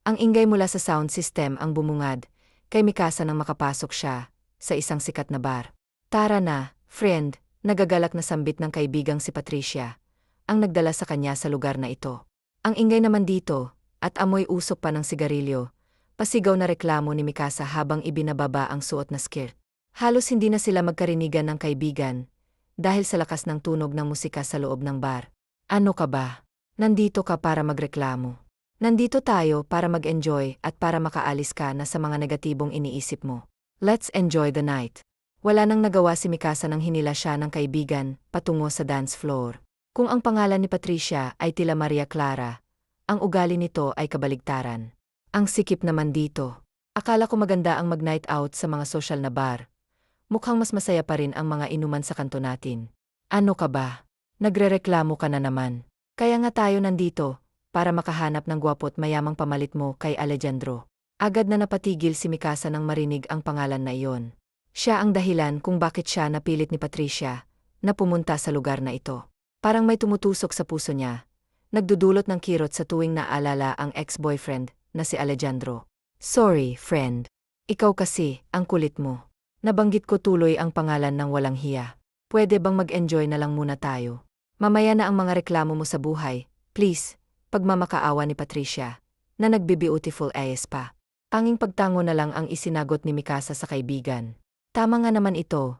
Ang ingay mula sa sound system ang bumungad, kay Mikasa nang makapasok siya sa isang sikat na bar. Tara na, friend, nagagalak na sambit ng kaibigang si Patricia, ang nagdala sa kanya sa lugar na ito. Ang ingay naman dito, at amoy usok pa ng sigarilyo, pasigaw na reklamo ni Mikasa habang ibinababa ang suot na skirt. Halos hindi na sila magkarinigan ng kaibigan, dahil sa lakas ng tunog ng musika sa loob ng bar. Ano ka ba? Nandito ka para magreklamo. Nandito tayo para mag-enjoy at para makaalis ka na sa mga negatibong iniisip mo. Let's enjoy the night. Wala nang nagawa si Mikasa nang hinila siya ng kaibigan patungo sa dance floor. Kung ang pangalan ni Patricia ay tila Maria Clara, ang ugali nito ay kabaligtaran. Ang sikip naman dito. Akala ko maganda ang mag-night out sa mga social na bar. Mukhang mas masaya pa rin ang mga inuman sa kanto natin. Ano ka ba? Nagrereklamo ka na naman. Kaya nga tayo nandito, para makahanap ng gwapo't mayamang pamalit mo kay Alejandro. Agad na napatigil si Mikasa nang marinig ang pangalan na iyon. Siya ang dahilan kung bakit siya napilit ni Patricia na pumunta sa lugar na ito. Parang may tumutusok sa puso niya, nagdudulot ng kirot sa tuwing naalala ang ex-boyfriend na si Alejandro. Sorry, friend. Ikaw kasi, ang kulit mo. Nabanggit ko tuloy ang pangalan ng walang hiya. Pwede bang mag-enjoy na lang muna tayo? Mamaya na ang mga reklamo mo sa buhay, please. Pagmamakaawa ni Patricia, na nagbe-beautiful ayes pa. Tanging pagtango na lang ang isinagot ni Mikasa sa kaibigan. Tama nga naman ito.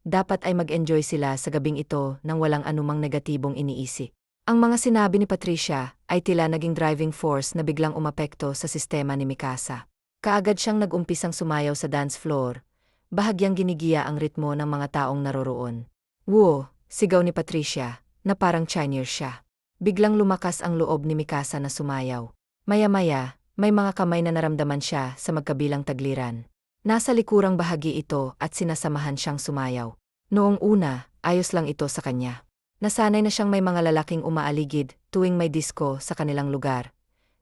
Dapat ay mag-enjoy sila sa gabing ito nang walang anumang negatibong iniisip. Ang mga sinabi ni Patricia ay tila naging driving force na biglang umapekto sa sistema ni Mikasa. Kaagad siyang nag-umpisang sumayaw sa dance floor, bahagyang ginigiya ang ritmo ng mga taong naroroon. Woo! Sigaw ni Patricia, na parang Chinese siya. Biglang lumakas ang loob ni Mikasa na sumayaw. Maya-maya, may mga kamay na naramdaman siya sa magkabilang tagliran. Nasa likurang bahagi ito at sinasamahan siyang sumayaw. Noong una, ayos lang ito sa kanya. Nasanay na siyang may mga lalaking umaaligid tuwing may disco sa kanilang lugar.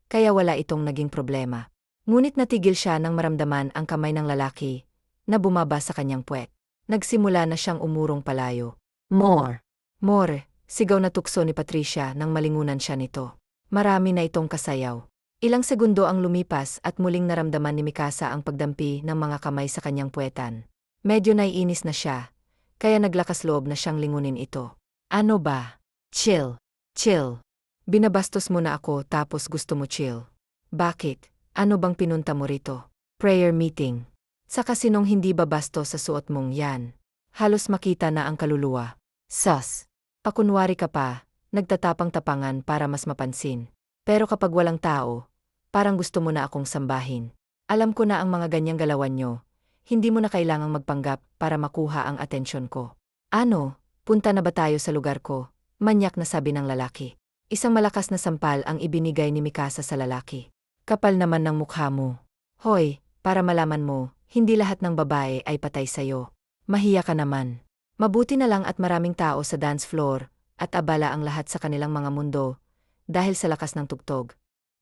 Kaya wala itong naging problema. Ngunit natigil siya nang maramdaman ang kamay ng lalaki na bumaba sa kanyang puwet. Nagsimula na siyang umurong palayo. More! More! Sigaw na tukso ni Patricia nang malingunan siya nito. Marami na itong kasayaw. Ilang segundo ang lumipas at muling naramdaman ni Mikasa ang pagdampi ng mga kamay sa kanyang puwetan. Medyo naiinis na siya, kaya naglakas loob na siyang lingunin ito. Ano ba? Chill. Chill. Binabastos mo na ako tapos gusto mo chill. Bakit? Ano bang pinunta mo rito? Prayer meeting. Sa kasinong hindi babastos sa suot mong yan. Halos makita na ang kaluluwa. Sus. Pakunwari ka pa, nagtatapang-tapangan para mas mapansin. Pero kapag walang tao, parang gusto mo na akong sambahin. Alam ko na ang mga ganyang galawan nyo, hindi mo na kailangang magpanggap para makuha ang atensyon ko. Ano, punta na ba tayo sa lugar ko? Manyak na sabi ng lalaki. Isang malakas na sampal ang ibinigay ni Mikasa sa lalaki. Kapal naman ng mukha mo. Hoy, para malaman mo, hindi lahat ng babae ay patay sayo. Mahiya ka naman. Mabuti na lang at maraming tao sa dance floor, at abala ang lahat sa kanilang mga mundo, dahil sa lakas ng tugtog.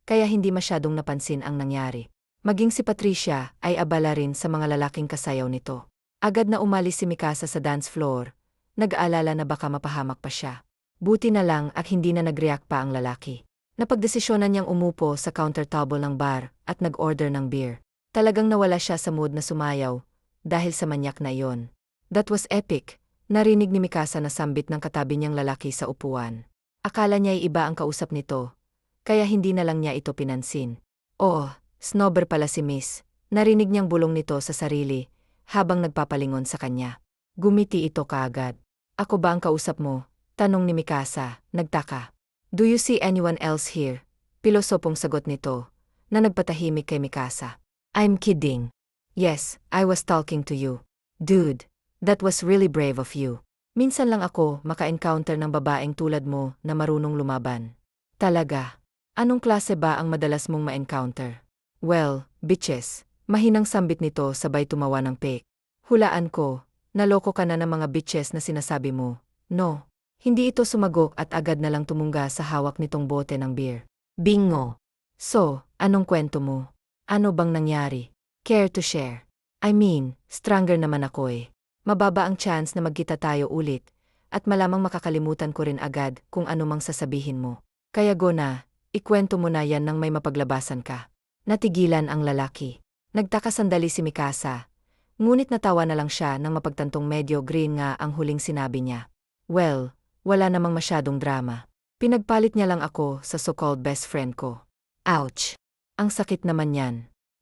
Kaya hindi masyadong napansin ang nangyari. Maging si Patricia ay abala rin sa mga lalaking kasayaw nito. Agad na umalis si Mikasa sa dance floor, nag-aalala na baka mapahamak pa siya. Buti na lang at hindi na nag-react pa ang lalaki. Napagdesisyonan niyang umupo sa counter table ng bar at nag-order ng beer. Talagang nawala siya sa mood na sumayaw, dahil sa manyak na iyon. That was epic. Narinig ni Mikasa na sambit ng katabi niyang lalaki sa upuan. Akala niya ay iba ang kausap nito, kaya hindi na lang niya ito pinansin. Oh, snobber pala si Miss. Narinig niyang bulong nito sa sarili, habang nagpapalingon sa kanya. Gumiti ito kaagad. Ako ba ang kausap mo? Tanong ni Mikasa, nagtaka. Do you see anyone else here? Pilosopong sagot nito, na nagpatahimik kay Mikasa. I'm kidding. Yes, I was talking to you. Dude. That was really brave of you. Minsan lang ako maka-encounter ng babaeng tulad mo na marunong lumaban. Talaga? Anong klase ba ang madalas mong ma-encounter? Well, bitches. Mahinang sambit nito sabay tumawa ng pek. Hulaan ko, naloko ka na ng mga bitches na sinasabi mo. No. Hindi ito sumagot at agad na lang tumungga sa hawak nitong bote ng beer. Bingo! So, anong kwento mo? Ano bang nangyari? Care to share? I mean, stronger naman ako eh. Mababa ang chance na magkita tayo ulit, at malamang makakalimutan ko rin agad kung ano mang sasabihin mo. Kaya go na, ikwento mo na yan nang may mapaglabasan ka. Natigilan ang lalaki. Nagtaka sandali si Mikasa. Ngunit natawa na lang siya nang mapagtantong medyo green nga ang huling sinabi niya. Well, wala namang masyadong drama. Pinagpalit niya lang ako sa so-called best friend ko. Ouch! Ang sakit naman yan.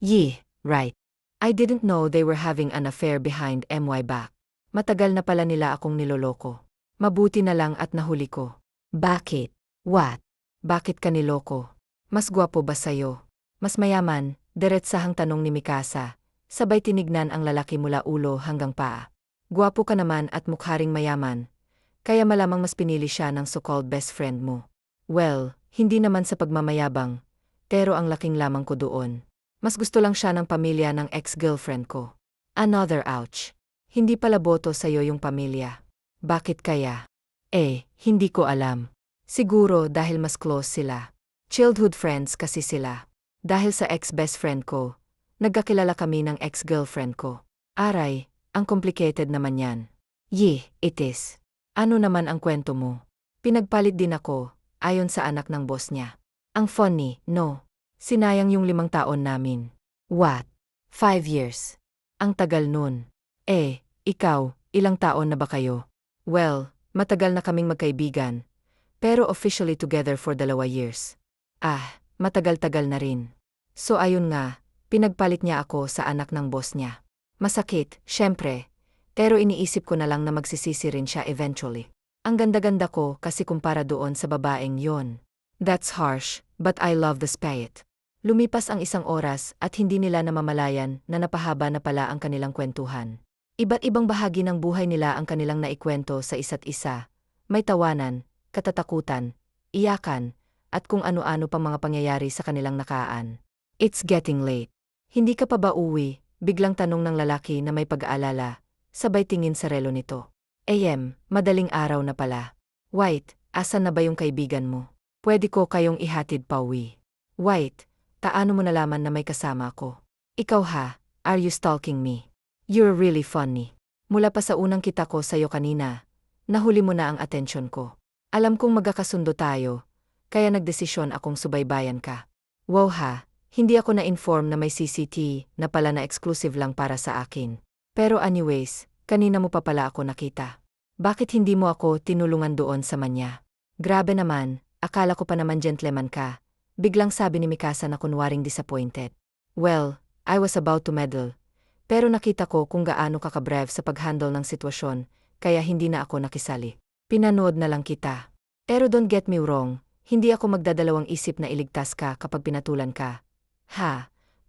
Yeh, right. I didn't know they were having an affair behind my back. Matagal na pala nila akong niloloko. Mabuti na lang at nahuli ko. Bakit? What? Bakit ka niloko? Mas gwapo ba sa'yo? Mas mayaman, diretsahang tanong ni Mikasa. Sabay tinignan ang lalaki mula ulo hanggang paa. Gwapo ka naman at mukharing mayaman. Kaya malamang mas pinili siya ng so-called best friend mo. Well, hindi naman sa pagmamayabang. Pero ang laking lamang ko doon. Mas gusto lang siya ng pamilya ng ex-girlfriend ko. Another ouch. Hindi pala boto sa'yo yung pamilya. Bakit kaya? Hindi ko alam. Siguro dahil mas close sila. Childhood friends kasi sila. Dahil sa ex-best friend ko, nagkakilala kami ng ex-girlfriend ko. Aray, ang complicated naman yan. Yeh, it is. Ano naman ang kwento mo? Pinagpalit din ako, ayon sa anak ng boss niya. Ang funny, no? Sinayang yung 5 taon namin. What? 5 years? Ang tagal nun. Ikaw, ilang taon na ba kayo? Well, matagal na kaming magkaibigan. Pero officially together for 2 years. Matagal-tagal na rin. So ayun nga, pinagpalit niya ako sa anak ng boss niya. Masakit, syempre. Pero iniisip ko na lang na magsisisi rin siya eventually. Ang ganda-ganda ko kasi kumpara doon sa babaeng yon. That's harsh, but I love the spirit. Lumipas ang 1 oras at hindi nila namamalayan na napahaba na pala ang kanilang kwentuhan. Iba't ibang bahagi ng buhay nila ang kanilang naikwento sa isa't isa. May tawanan, katatakutan, iyakan, at kung ano-ano pang mga pangyayari sa kanilang nakaan. It's getting late. Hindi ka pa ba uwi? Biglang tanong ng lalaki na may pag-aalala, sabay tingin sa relo nito. Madaling araw na pala. White, asan na ba yung kaibigan mo? Pwede ko kayong ihatid pa uwi. White, taano mo nalaman na may kasama ako? Ikaw ha, are you stalking me? You're really funny. Mula pa sa unang kita ko sa'yo kanina, nahuli mo na ang atensyon ko. Alam kong magkakasundo tayo, kaya nagdesisyon akong subaybayan ka. Wow ha, hindi ako na-inform na may CCTV na pala na exclusive lang para sa akin. Pero anyways, kanina mo pa pala ako nakita. Bakit hindi mo ako tinulungan doon sa manya? Grabe naman, akala ko pa naman gentleman ka. Biglang sabi ni Mikasa na kunwaring disappointed. Well, I was about to meddle. Pero nakita ko kung gaano ka ka-brave sa pag-handle ng sitwasyon, kaya hindi na ako nakisali. Pinanood na lang kita. Pero don't get me wrong, hindi ako magdadalawang isip na iligtas ka kapag pinatulan ka.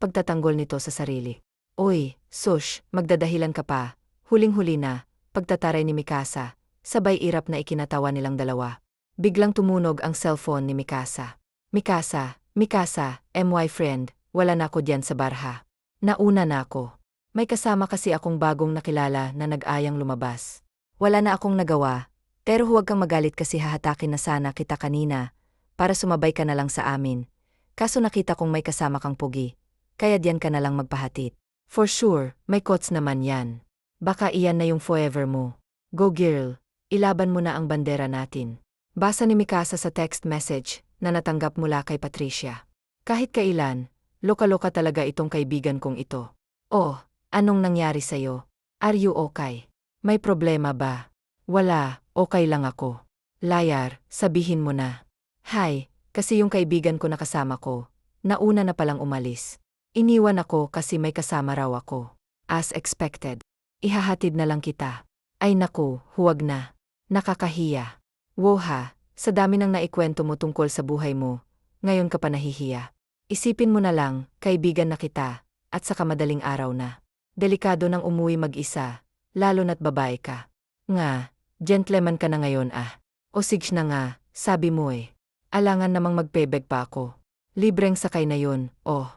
Pagtatanggol nito sa sarili. Oy, sush, magdadahilan ka pa. Huling-huli na, pagtataray ni Mikasa, sabay irap na ikinatawa nilang dalawa. Biglang tumunog ang cellphone ni Mikasa. Mikasa, my friend, wala na ako diyan sa barha. Nauna na ako. May kasama kasi akong bagong nakilala na nag-ayang lumabas. Wala na akong nagawa, pero huwag kang magalit kasi hahatakin na sana kita kanina, para sumabay ka na lang sa amin. Kaso nakita kong may kasama kang pugi, kaya diyan ka na lang magpahatid. For sure, may kots naman yan. Baka iyan na yung forever mo. Go girl, ilaban mo na ang bandera natin. Basa ni Mikasa sa text message na natanggap mula kay Patricia. Kahit kailan, loka-loka talaga itong kaibigan kong ito. Oh, anong nangyari sa'yo? Are you okay? May problema ba? Wala, okay lang ako. Liar, sabihin mo na. Hi, kasi yung kaibigan ko na kasama ko, nauna na palang umalis. Iniwan ako kasi may kasama raw ako. As expected. Ihahatid na lang kita. Ay naku, huwag na. Nakakahiya. Woha, sa dami ng naikwento mo tungkol sa buhay mo, ngayon ka pa nahihiya. Isipin mo na lang, kaibigan na kita, at saka madaling araw na. Delikado nang umuwi mag-isa, lalo na't babae ka. Nga, gentleman ka na ngayon ah. O sige na nga, sabi mo eh. Alangan namang magpebeg pa ako. Libreng sakay na yun, oh.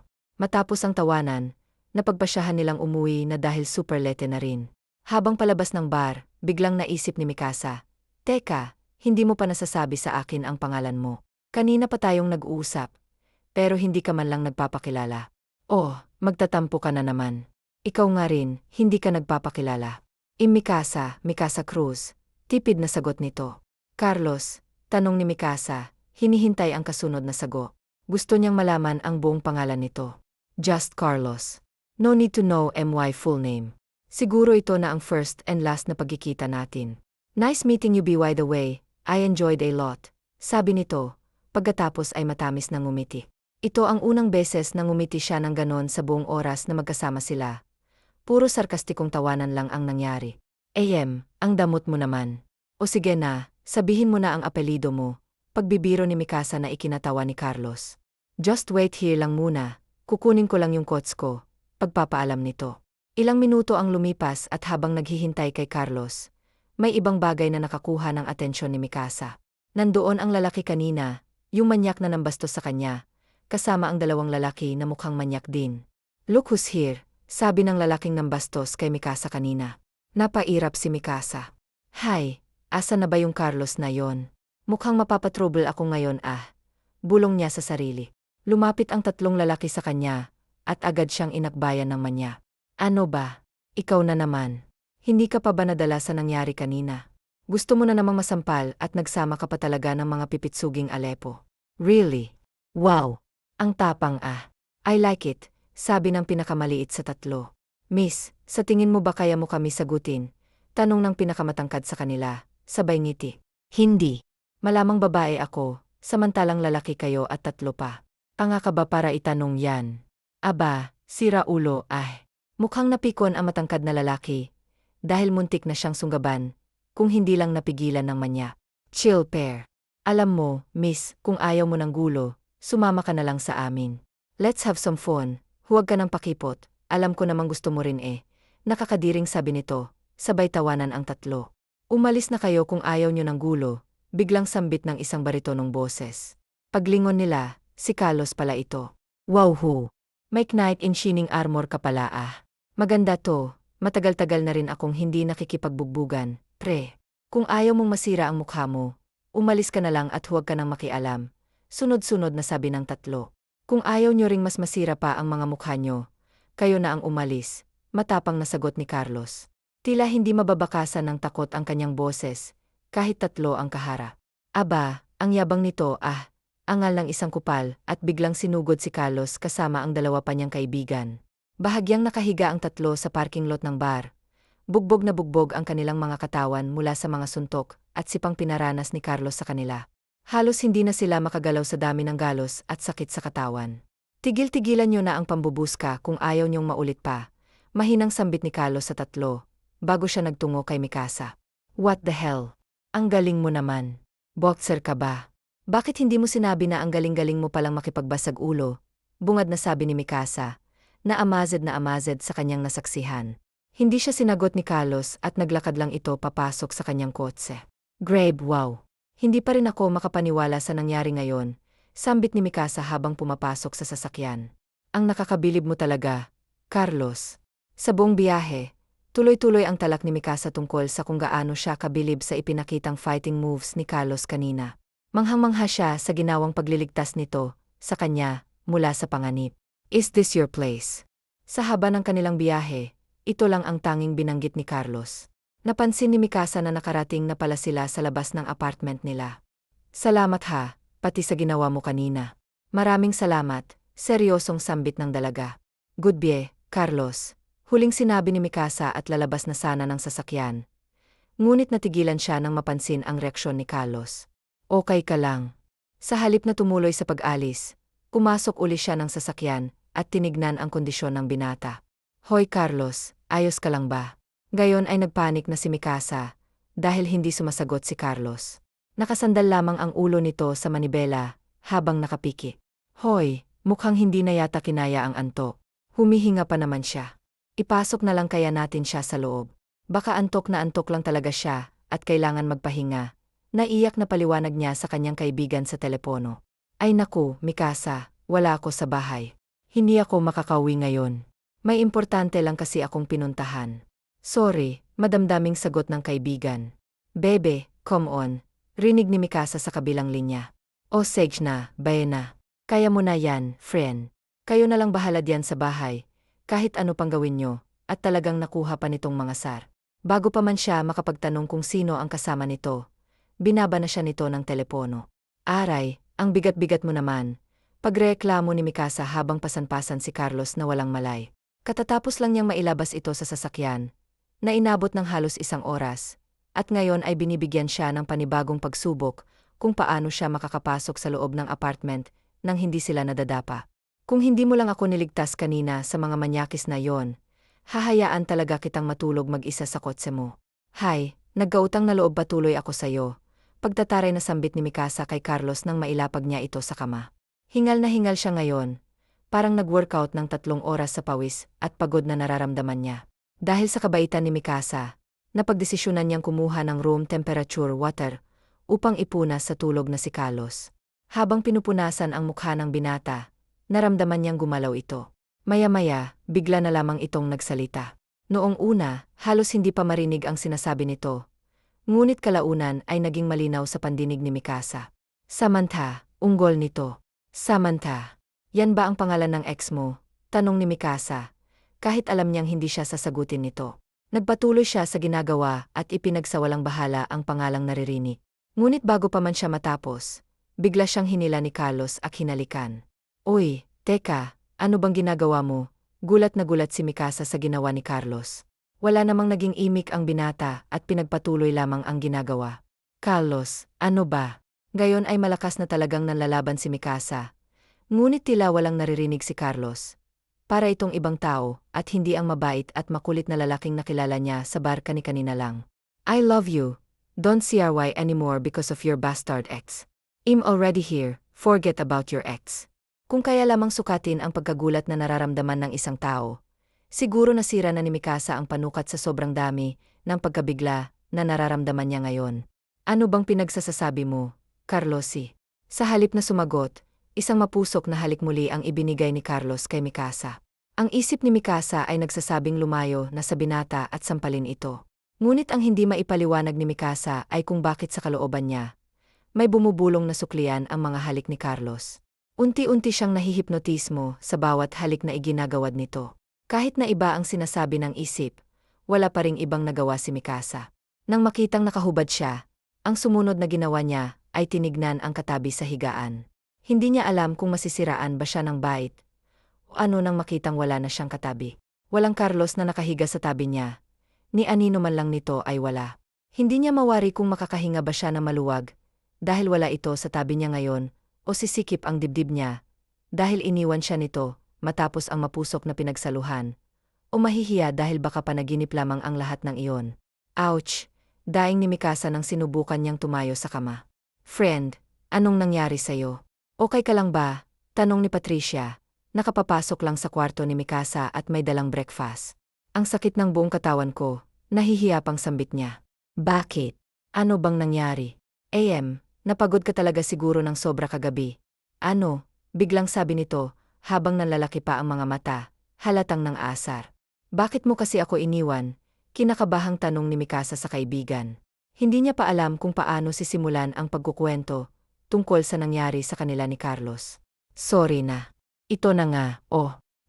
Matapos ang tawanan, napagpasyahan nilang umuwi na dahil super late na rin. Habang palabas ng bar, biglang naisip ni Mikasa, Teka, hindi mo pa nasasabi sa akin ang pangalan mo. Kanina pa tayong nag-uusap, pero hindi ka man lang nagpapakilala. Oh, magtatampo ka na naman. Ikaw nga rin, hindi ka nagpapakilala. Mikasa Cruz. Tipid na sagot nito. Carlos, tanong ni Mikasa, hinihintay ang kasunod na sagot. Gusto niyang malaman ang buong pangalan nito. Just Carlos. No need to know my full name. Siguro ito na ang first and last na pagkikita natin. Nice meeting you by the way, I enjoyed a lot. Sabi nito, pagkatapos ay matamis na ngumiti. Ito ang unang beses na ngumiti siya ng ganon sa buong oras na magkasama sila. Puro sarkastikong tawanan lang ang nangyari. Ang damot mo naman. O sige na, sabihin mo na ang apelido mo. Pagbibiro ni Mikasa na ikinatawa ni Carlos. Just wait here lang muna, kukunin ko lang yung quotes ko. Pagpapaalam nito. Ilang minuto ang lumipas at habang naghihintay kay Carlos, may ibang bagay na nakakuha ng atensyon ni Mikasa. Nandoon ang lalaki kanina, yung manyak na nambastos sa kanya, kasama ang dalawang lalaki na mukhang manyak din. Look who's here, sabi ng lalaking nambastos kay Mikasa kanina. Napairap si Mikasa. Hay, asa na ba yung Carlos na yon? Mukhang mapapatrouble ako ngayon bulong niya sa sarili. Lumapit ang tatlong lalaki sa kanya, at agad siyang inakbayan ng manya. Ano ba? Ikaw na naman. Hindi ka pa ba nadala sa nangyari kanina? Gusto mo na namang masampal at nagsama ka pa talaga ng mga pipitsuging Aleppo. Really? Wow! Ang tapang I like it, sabi ng pinakamaliit sa tatlo. Miss, sa tingin mo ba kaya mo kami sagutin? Tanong ng pinakamatangkad sa kanila, sabay ngiti. Hindi. Malamang babae ako, samantalang lalaki kayo at tatlo pa. Tanga ka ba para itanong yan? Aba, sira ulo Mukhang napikon ang matangkad na lalaki. Dahil muntik na siyang sunggaban, kung hindi lang napigilan ng manya. Chill pair. Alam mo, miss, kung ayaw mo ng gulo, sumama ka na lang sa amin. Let's have some fun, huwag ka ng pakipot, alam ko namang gusto mo rin Nakakadiring sabi nito, sabay tawanan ang tatlo. Umalis na kayo kung ayaw nyo ng gulo, biglang sambit ng isang baritonong boses. Paglingon nila, si Carlos pala ito. Wow ho! May knight in shining armor ka pala Maganda to, matagal-tagal na rin akong hindi nakikipagbugbugan, pre. Kung ayaw mong masira ang mukha mo, umalis ka na lang at huwag ka nang makialam. Sunod-sunod na sabi ng tatlo. Kung ayaw nyo ring mas masira pa ang mga mukha nyo, kayo na ang umalis, matapang na sagot ni Carlos. Tila hindi mababakasan ng takot ang kanyang boses, kahit tatlo ang kahara. Aba, ang yabang nito angal ng isang kupal at biglang sinugod si Carlos kasama ang dalawa pa niyang kaibigan. Bahagyang nakahiga ang tatlo sa parking lot ng bar. Bugbog na bugbog ang kanilang mga katawan mula sa mga suntok at sipang pinaranas ni Carlos sa kanila. Halos hindi na sila makagalaw sa dami ng galos at sakit sa katawan. Tigil-tigilan niyo na ang pambubuska kung ayaw niyong maulit pa. Mahinang sambit ni Carlos sa tatlo, bago siya nagtungo kay Mikasa. What the hell? Ang galing mo naman. Boxer ka ba? Bakit hindi mo sinabi na ang galing-galing mo palang makipagbasag ulo? Bungad na sabi ni Mikasa, na amazed sa kanyang nasaksihan. Hindi siya sinagot ni Carlos at naglakad lang ito papasok sa kanyang kotse. Grabe, wow! Hindi pa rin ako makapaniwala sa nangyari ngayon, sambit ni Mikasa habang pumapasok sa sasakyan. Ang nakakabilib mo talaga, Carlos. Sa buong biyahe, tuloy-tuloy ang talak ni Mikasa tungkol sa kung gaano siya kabilib sa ipinakitang fighting moves ni Carlos kanina. Manghang-mangha siya sa ginawang pagliligtas nito, sa kanya, mula sa panganib. Is this your place? Sa haba ng kanilang biyahe, ito lang ang tanging binanggit ni Carlos. Napansin ni Mikasa na nakarating na pala sila sa labas ng apartment nila. Salamat pati sa ginawa mo kanina. Maraming salamat, seryosong sambit ng dalaga. Goodbye, Carlos. Huling sinabi ni Mikasa at lalabas na sana ng sasakyan. Ngunit natigilan siya nang mapansin ang reaksyon ni Carlos. Okay ka lang. Sa halip na tumuloy sa pag-alis, pumasok uli siya ng sasakyan at tinignan ang kondisyon ng binata. Hoy Carlos, ayos ka lang ba? Gayon ay nagpanik na si Mikasa, dahil hindi sumasagot si Carlos. Nakasandal lamang ang ulo nito sa manibela, habang nakapiki. Hoy, mukhang hindi na yata kinaya ang antok. Humihinga pa naman siya. Ipasok na lang kaya natin siya sa loob. Baka antok na antok lang talaga siya, at kailangan magpahinga. Naiyak na paliwanag niya sa kanyang kaibigan sa telepono. Ay naku, Mikasa, wala ako sa bahay. Hindi ako makakauwi ngayon. May importante lang kasi akong pinuntahan. Sorry, madamdaming sagot ng kaibigan. Bebe, come on. Rinig ni Mikasa sa kabilang linya. O Sage na, Bayena. Kaya mo na yan, friend. Kayo na lang bahala diyan sa bahay. Kahit ano pang gawin nyo, at talagang nakuha pa nitong mga sar. Bago pa man siya makapagtanong kung sino ang kasama nito, binaba na siya nito ng telepono. Aray, ang bigat-bigat mo naman. Pagreklamo ni Mikasa habang pasan-pasan si Carlos na walang malay. Katatapos lang niyang mailabas ito sa sasakyan, na inabot ng halos 1 oras, at ngayon ay binibigyan siya ng panibagong pagsubok kung paano siya makakapasok sa loob ng apartment nang hindi sila nadadapa. Kung hindi mo lang ako niligtas kanina sa mga manyakis na yon, hahayaan talaga kitang matulog mag-isa sa kotse mo. Hay, nagkautang na loob patuloy ako sa'yo. Pagtataray na sambit ni Mikasa kay Carlos nang mailapag niya ito sa kama. Hingal na hingal siya ngayon, parang nag-workout ng 3 oras sa pawis at pagod na nararamdaman niya. Dahil sa kabaitan ni Mikasa, napagdesisyonan niyang kumuha ng room temperature water upang ipunas sa tulog na si Carlos. Habang pinupunasan ang mukha ng binata, naramdaman niyang gumalaw ito. Maya-maya, bigla na lamang itong nagsalita. Noong una, halos hindi pa marinig ang sinasabi nito. Ngunit kalaunan ay naging malinaw sa pandinig ni Mikasa. Samantha, unggol nito. Samantha, yan ba ang pangalan ng ex mo? Tanong ni Mikasa, kahit alam niyang hindi siya sasagutin nito. Nagpatuloy siya sa ginagawa at ipinagsawalang bahala ang pangalang naririnig. Ngunit bago pa man siya matapos, bigla siyang hinila ni Carlos at hinalikan. Uy, teka, ano bang ginagawa mo? Gulat na gulat si Mikasa sa ginawa ni Carlos. Wala namang naging imik ang binata at pinagpatuloy lamang ang ginagawa. Carlos, ano ba? Gayon ay malakas na talagang nanlalaban si Mikasa. Ngunit tila walang naririnig si Carlos. Para itong ibang tao at hindi ang mabait at makulit na lalaking nakilala niya sa bar kani-kanina lang. I love you. Don't cry anymore because of your bastard ex. I'm already here, forget about your ex. Kung kaya lamang sukatin ang pagkagulat na nararamdaman ng isang tao, siguro nasira na ni Mikasa ang panukat sa sobrang dami ng pagkabigla na nararamdaman niya ngayon. Ano bang pinagsasasabi mo, Carlosi? Sa halip na sumagot, isang mapusok na halik muli ang ibinigay ni Carlos kay Mikasa. Ang isip ni Mikasa ay nagsasabing lumayo na sa binata at sampalin ito. Ngunit ang hindi maipaliwanag ni Mikasa ay kung bakit sa kalooban niya may bumubulong na suklian ang mga halik ni Carlos. Unti-unti siyang nahihipnotismo sa bawat halik na iginagawad nito. Kahit na iba ang sinasabi ng isip, wala pa ring ibang nagawa si Mikasa. Nang makitang nakahubad siya, ang sumunod na ginawa niya ay tinignan ang katabi sa higaan. Hindi niya alam kung masisiraan ba siya ng bait o ano nang makitang wala na siyang katabi. Walang Carlos na nakahiga sa tabi niya. Ni anino man lang nito ay wala. Hindi niya mawari kung makakahinga ba siya na maluwag dahil wala ito sa tabi niya ngayon o sisikip ang dibdib niya dahil iniwan siya nito matapos ang mapusok na pinagsaluhan o mahihiya dahil baka panaginip lamang ang lahat ng iyon. Ouch! Daing ni Mikasa nang sinubukan niyang tumayo sa kama. Friend, anong nangyari sa'yo? Okay ka lang ba? Tanong ni Patricia. Nakapapasok lang sa kwarto ni Mikasa at may dalang breakfast. Ang sakit ng buong katawan ko, nahihiya pang sambit niya. Bakit? Ano bang nangyari? Napagod ka talaga siguro ng sobra kagabi. Ano? Biglang sabi nito, habang nanlalaki pa ang mga mata, halatang ng asar. Bakit mo kasi ako iniwan? Kinakabahang tanong ni Mikasa sa kaibigan. Hindi niya pa alam kung paano sisimulan ang pagkukwento tungkol sa nangyari sa kanila ni Carlos. Sorry na. Ito na nga,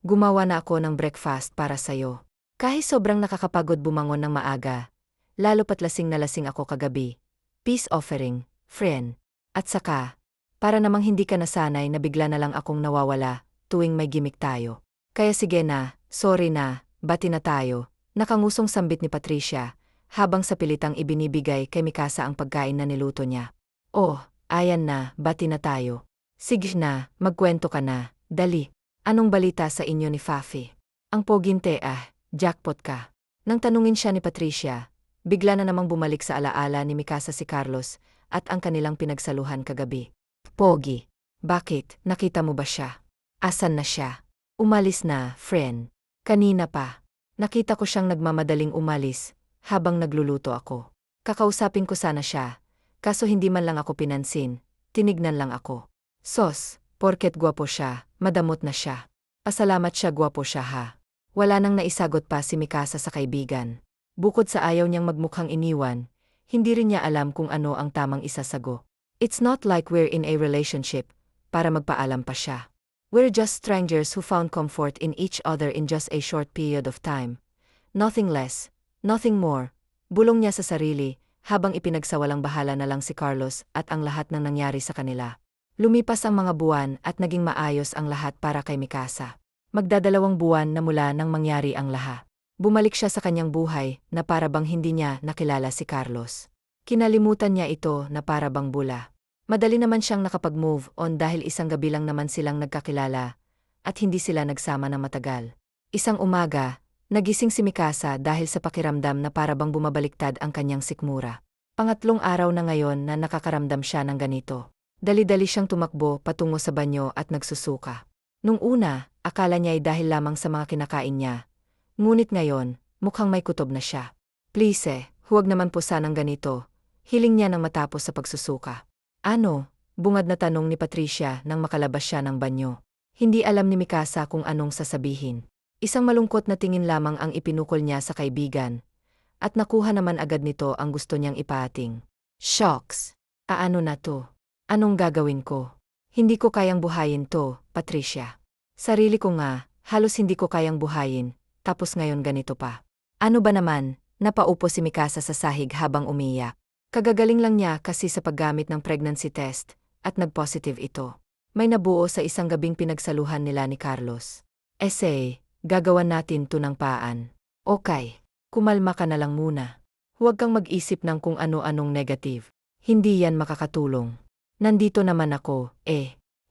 gumawa na ako ng breakfast para sa'yo. Kahit sobrang nakakapagod bumangon ng maaga, lalo pat lasing na lasing ako kagabi. Peace offering, friend. At saka, para namang hindi ka nasanay na bigla na lang akong nawawala tuwing may gimik tayo. Kaya sige na, sorry na, bati na tayo. Nakangusong sambit ni Patricia, habang sa pilitang ibinibigay kay Mikasa ang pagkain na niluto niya. Ayan na, bati na tayo. Sige na, magkwento ka na, dali. Anong balita sa inyo ni Fafi? Ang poginte jackpot ka. Nang tanungin siya ni Patricia, bigla na namang bumalik sa alaala ni Mikasa si Carlos at ang kanilang pinagsaluhan kagabi. Pogi, bakit? Nakita mo ba siya? Asan na siya? Umalis na, friend. Kanina pa. Nakita ko siyang nagmamadaling umalis habang nagluluto ako. Kakausapin ko sana siya, kaso hindi man lang ako pinansin, tinignan lang ako. Sos, porket gwapo siya, madamot na siya. Pasalamat siya gwapo siya ha. Wala nang naisagot pa si Mikasa sa kaibigan. Bukod sa ayaw niyang magmukhang iniwan, hindi rin niya alam kung ano ang tamang isasago. It's not like we're in a relationship, para magpaalam pa siya. We're just strangers who found comfort in each other in just a short period of time. Nothing less, nothing more. Bulong niya sa sarili, habang ipinagsawalang bahala na lang si Carlos at ang lahat ng nangyari sa kanila. Lumipas ang mga buwan at naging maayos ang lahat para kay Mikasa. Magdadalawang buwan na mula nang mangyari ang lahat. Bumalik siya sa kanyang buhay na para bang hindi niya nakilala si Carlos. Kinalimutan niya ito na para bang bula. Madali naman siyang nakapag-move on dahil isang gabi lang naman silang nagkakilala at hindi sila nagsama ng matagal. Isang umaga, nagising si Mikasa dahil sa pakiramdam na para bang bumabaliktad ang kanyang sikmura. Pangatlong araw na ngayon na nakakaramdam siya ng ganito. Dali-dali siyang tumakbo patungo sa banyo at nagsusuka. Nung una, akala niya ay dahil lamang sa mga kinakain niya. Ngunit ngayon, mukhang may kutob na siya. Please, huwag naman po sanang ganito. Hiling niya nang matapos sa pagsusuka. Ano? Bungad na tanong ni Patricia nang makalabas siya ng banyo. Hindi alam ni Mikasa kung anong sasabihin. Isang malungkot na tingin lamang ang ipinukol niya sa kaibigan. At nakuha naman agad nito ang gusto niyang ipating. Shocks! Ano na to? Anong gagawin ko? Hindi ko kayang buhayin to, Patricia. Sarili ko nga, halos hindi ko kayang buhayin, tapos ngayon ganito pa. Ano ba naman? Napaupo si Mikasa sa sahig habang umiyak. Kagagaling lang niya kasi sa paggamit ng pregnancy test, at nag-positive ito. May nabuo sa isang gabing pinagsaluhan nila ni Carlos. Gagawan natin to ng paan. Okay, kumalma ka na lang muna. Huwag kang mag-isip ng kung ano-anong negative. Hindi yan makakatulong. Nandito naman ako,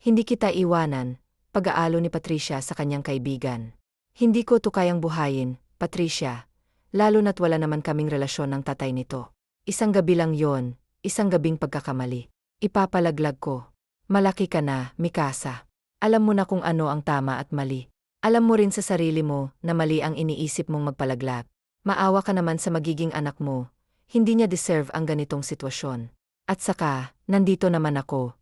Hindi kita iwanan, pag-aalo ni Patricia sa kanyang kaibigan. Hindi ko to kayang buhayin, Patricia. Lalo na't wala naman kaming relasyon ng tatay nito. Isang gabi lang yon, isang gabing pagkakamali. Ipapalaglag ko. Malaki ka na, Mikasa. Alam mo na kung ano ang tama at mali. Alam mo rin sa sarili mo na mali ang iniisip mong magpalaglag. Maawa ka naman sa magiging anak mo. Hindi niya deserve ang ganitong sitwasyon. At saka, nandito naman ako,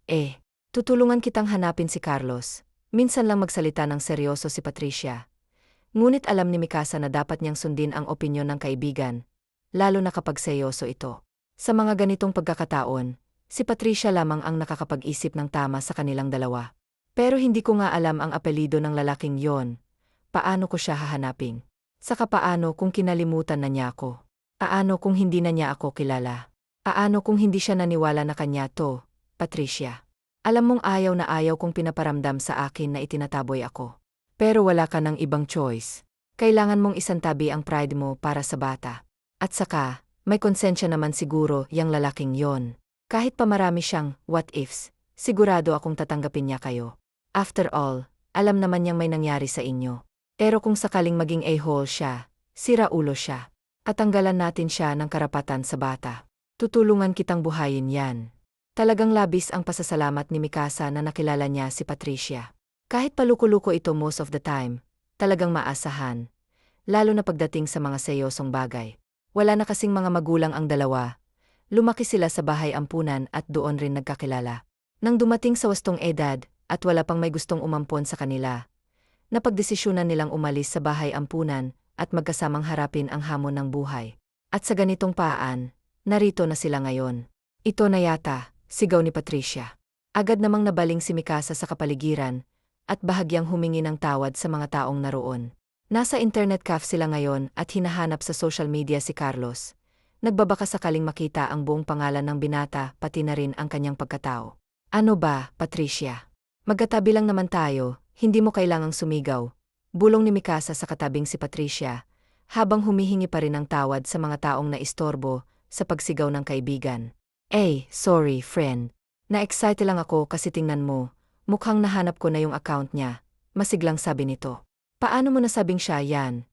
Tutulungan kitang hanapin si Carlos. Minsan lang magsalita ng seryoso si Patricia. Ngunit alam ni Mikasa na dapat niyang sundin ang opinyon ng kaibigan, lalo na kapag seryoso ito. Sa mga ganitong pagkakataon, si Patricia lamang ang nakakapag-isip ng tama sa kanilang dalawa. Pero hindi ko nga alam ang apelido ng lalaking yon. Paano ko siya hahanapin? Saka paano kung kinalimutan na niya ako? Paano kung hindi na niya ako kilala? Paano kung hindi siya naniwala na kanya to, Patricia? Alam mong ayaw na ayaw kong pinaparamdam sa akin na itinataboy ako. Pero wala ka ng ibang choice. Kailangan mong isantabi ang pride mo para sa bata. At saka, may konsensya naman siguro yang lalaking yon. Kahit pa marami siyang what ifs, sigurado akong tatanggapin niya kayo. After all, alam naman niyang may nangyari sa inyo. Pero kung sakaling maging a-hole siya, sira ulo siya. At tanggalan natin siya ng karapatan sa bata. Tutulungan kitang buhayin yan. Talagang labis ang pasasalamat ni Mikasa na nakilala niya si Patricia. Kahit paluko-luko ito most of the time, talagang maasahan. Lalo na pagdating sa mga seryosong bagay. Wala na kasing mga magulang ang dalawa. Lumaki sila sa bahay ampunan at doon rin nagkakilala. Nang dumating sa wastong edad, at wala pang may gustong umampon sa kanila, napagdesisyonan nilang umalis sa bahay ampunan at magkasamang harapin ang hamon ng buhay. At sa ganitong paan, narito na sila ngayon. Ito na yata, sigaw ni Patricia. Agad namang nabaling si Mikasa sa kapaligiran at bahagyang humingi ng tawad sa mga taong naroon. Nasa internet cafe sila ngayon at hinahanap sa social media si Carlos. Nagbabaka sakaling makita ang buong pangalan ng binata pati na rin ang kanyang pagkatao. Ano ba, Patricia? Magkatabi lang naman tayo, hindi mo kailangang sumigaw. Bulong ni Mikasa sa katabing si Patricia, habang humihingi pa rin ng tawad sa mga taong naistorbo sa pagsigaw ng kaibigan. Sorry friend. Na-excite lang ako kasi tingnan mo, mukhang nahanap ko na yung account niya, masiglang sabi nito. Paano mo nasabing siya yan?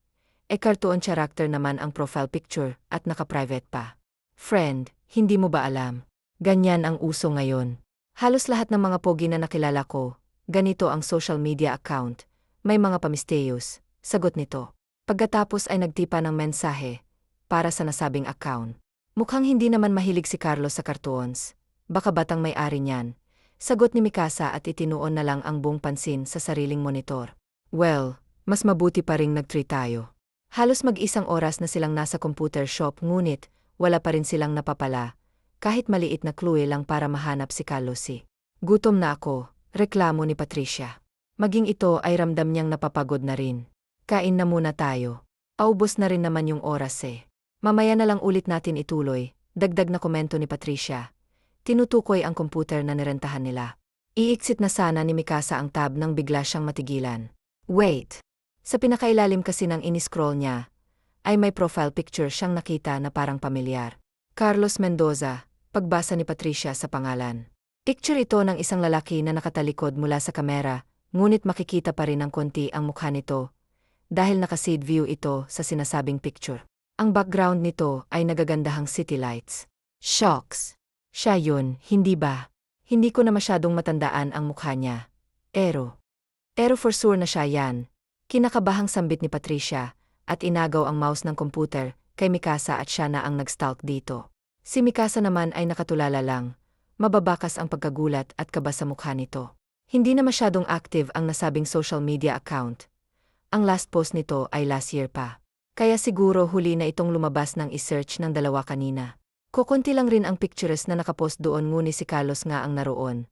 Cartoon character naman ang profile picture at naka-private pa. Friend, hindi mo ba alam? Ganyan ang uso ngayon. Halos lahat ng mga pogi na nakilala ko, ganito ang social media account, may mga pamisteyos, sagot nito. Pagkatapos ay nagtipa ng mensahe, para sa nasabing account. Mukhang hindi naman mahilig si Carlos sa cartoons, baka batang may-ari niyan, sagot ni Mikasa at itinuon na lang ang buong pansin sa sariling monitor. Well, mas mabuti pa ring nag-treat tayo. Halos mag-isang oras na silang nasa computer shop ngunit, wala pa rin silang napapala. Kahit maliit na clue lang para mahanap si Carlos. Gutom na ako, reklamo ni Patricia. Maging ito ay ramdam niyang napapagod na rin. Kain na muna tayo. Paubos na rin naman yung oras Mamaya na lang ulit natin ituloy, dagdag na komento ni Patricia. Tinutukoy ang computer na nirentahan nila. Iiksit na sana ni Mikasa ang tab nang bigla siyang matigilan. Wait! Sa pinakailalim kasi ng iniscroll niya, ay may profile picture siyang nakita na parang pamilyar. Carlos Mendoza, pagbasa ni Patricia sa pangalan. Picture ito ng isang lalaki na nakatalikod mula sa kamera, ngunit makikita pa rin ng konti ang mukha nito, dahil naka-side view ito sa sinasabing picture. Ang background nito ay nagagandahang city lights. Shocks! Siya yun, hindi ba? Hindi ko na masyadong matandaan ang mukha niya. Ero for sure na siya yan. Kinakabahang sambit ni Patricia, at inagaw ang mouse ng computer kay Mikasa at siya na ang nag-stalk dito. Si Mikasa naman ay nakatulala lang. Mababakas ang pagkagulat at kaba sa mukha nito. Hindi na masyadong active ang nasabing social media account. Ang last post nito ay last year pa. Kaya siguro huli na itong lumabas ng isearch ng dalawa kanina. Kukunti lang rin ang pictures na nakapost doon ngunit si Carlos nga ang naroon.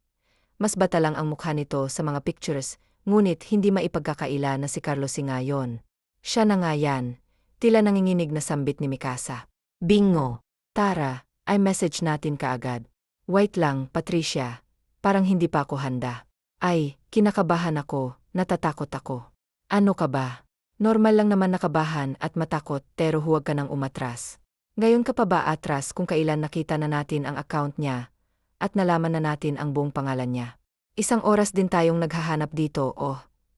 Mas bata lang ang mukha nito sa mga pictures, ngunit hindi maipagkakaila na si Carlos nga yon. Siya na nga yan. Tila nanginginig na sambit ni Mikasa. Bingo! Tara, ay message natin kaagad. Wait lang, Patricia. Parang hindi pa ako handa. Ay, kinakabahan ako, natatakot ako. Ano ka ba? Normal lang naman nakabahan at matakot pero huwag ka nang umatras. Ngayon ka pa ba atras kung kailan nakita na natin ang account niya at nalaman na natin ang buong pangalan niya? Isang oras din tayong naghahanap dito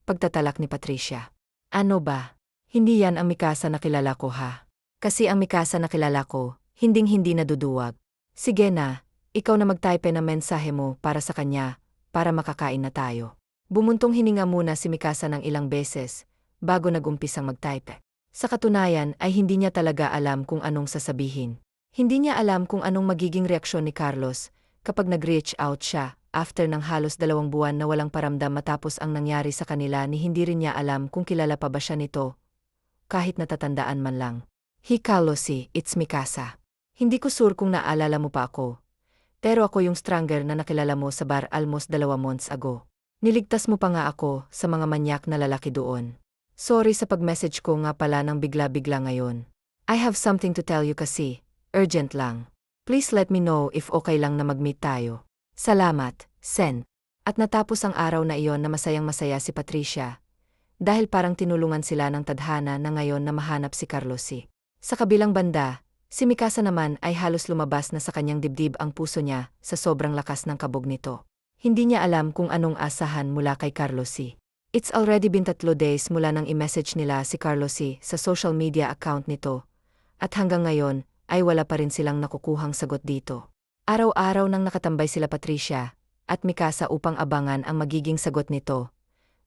pagtatalak ni Patricia. Ano ba? Hindi yan ang Mikasa na kilala ko ha. Kasi ang Mikasa na kilala ko, hinding-hindi naduduwag. Sige na, ikaw na magtype ng mensahe mo para sa kanya, para makakain na tayo. Bumuntong hininga muna si Mikasa ng ilang beses, bago nag-umpisang magtype. Sa katunayan ay hindi niya talaga alam kung anong sasabihin. Hindi niya alam kung anong magiging reaksyon ni Carlos kapag nag-reach out siya after ng halos 2 buwan na walang paramdam matapos ang nangyari sa kanila ni hindi rin niya alam kung kilala pa ba siya nito. Kahit natatandaan man lang. Hey Carlosi, it's Mikasa. Hindi ko sure kung naalala mo pa ako. Pero ako yung stranger na nakilala mo sa bar almost 2 months ago. Niligtas mo pa nga ako sa mga manyak na lalaki doon. Sorry sa pag-message ko nga pala ng bigla-bigla ngayon. I have something to tell you kasi, urgent lang. Please let me know if okay lang na mag-meet tayo. Salamat, Sen. At natapos ang araw na iyon na masayang-masaya si Patricia. Dahil parang tinulungan sila ng tadhana na ngayon na mahanap si Carlosi. Sa kabilang banda, si Mikasa naman ay halos lumabas na sa kanyang dibdib ang puso niya sa sobrang lakas ng kabog nito. Hindi niya alam kung anong asahan mula kay Carlosi. It's already been 3 days mula nang i-message nila si Carlosi sa social media account nito. At hanggang ngayon, ay wala pa rin silang nakukuhang sagot dito. Araw-araw nang nakatambay sila Patricia at Mikasa upang abangan ang magiging sagot nito.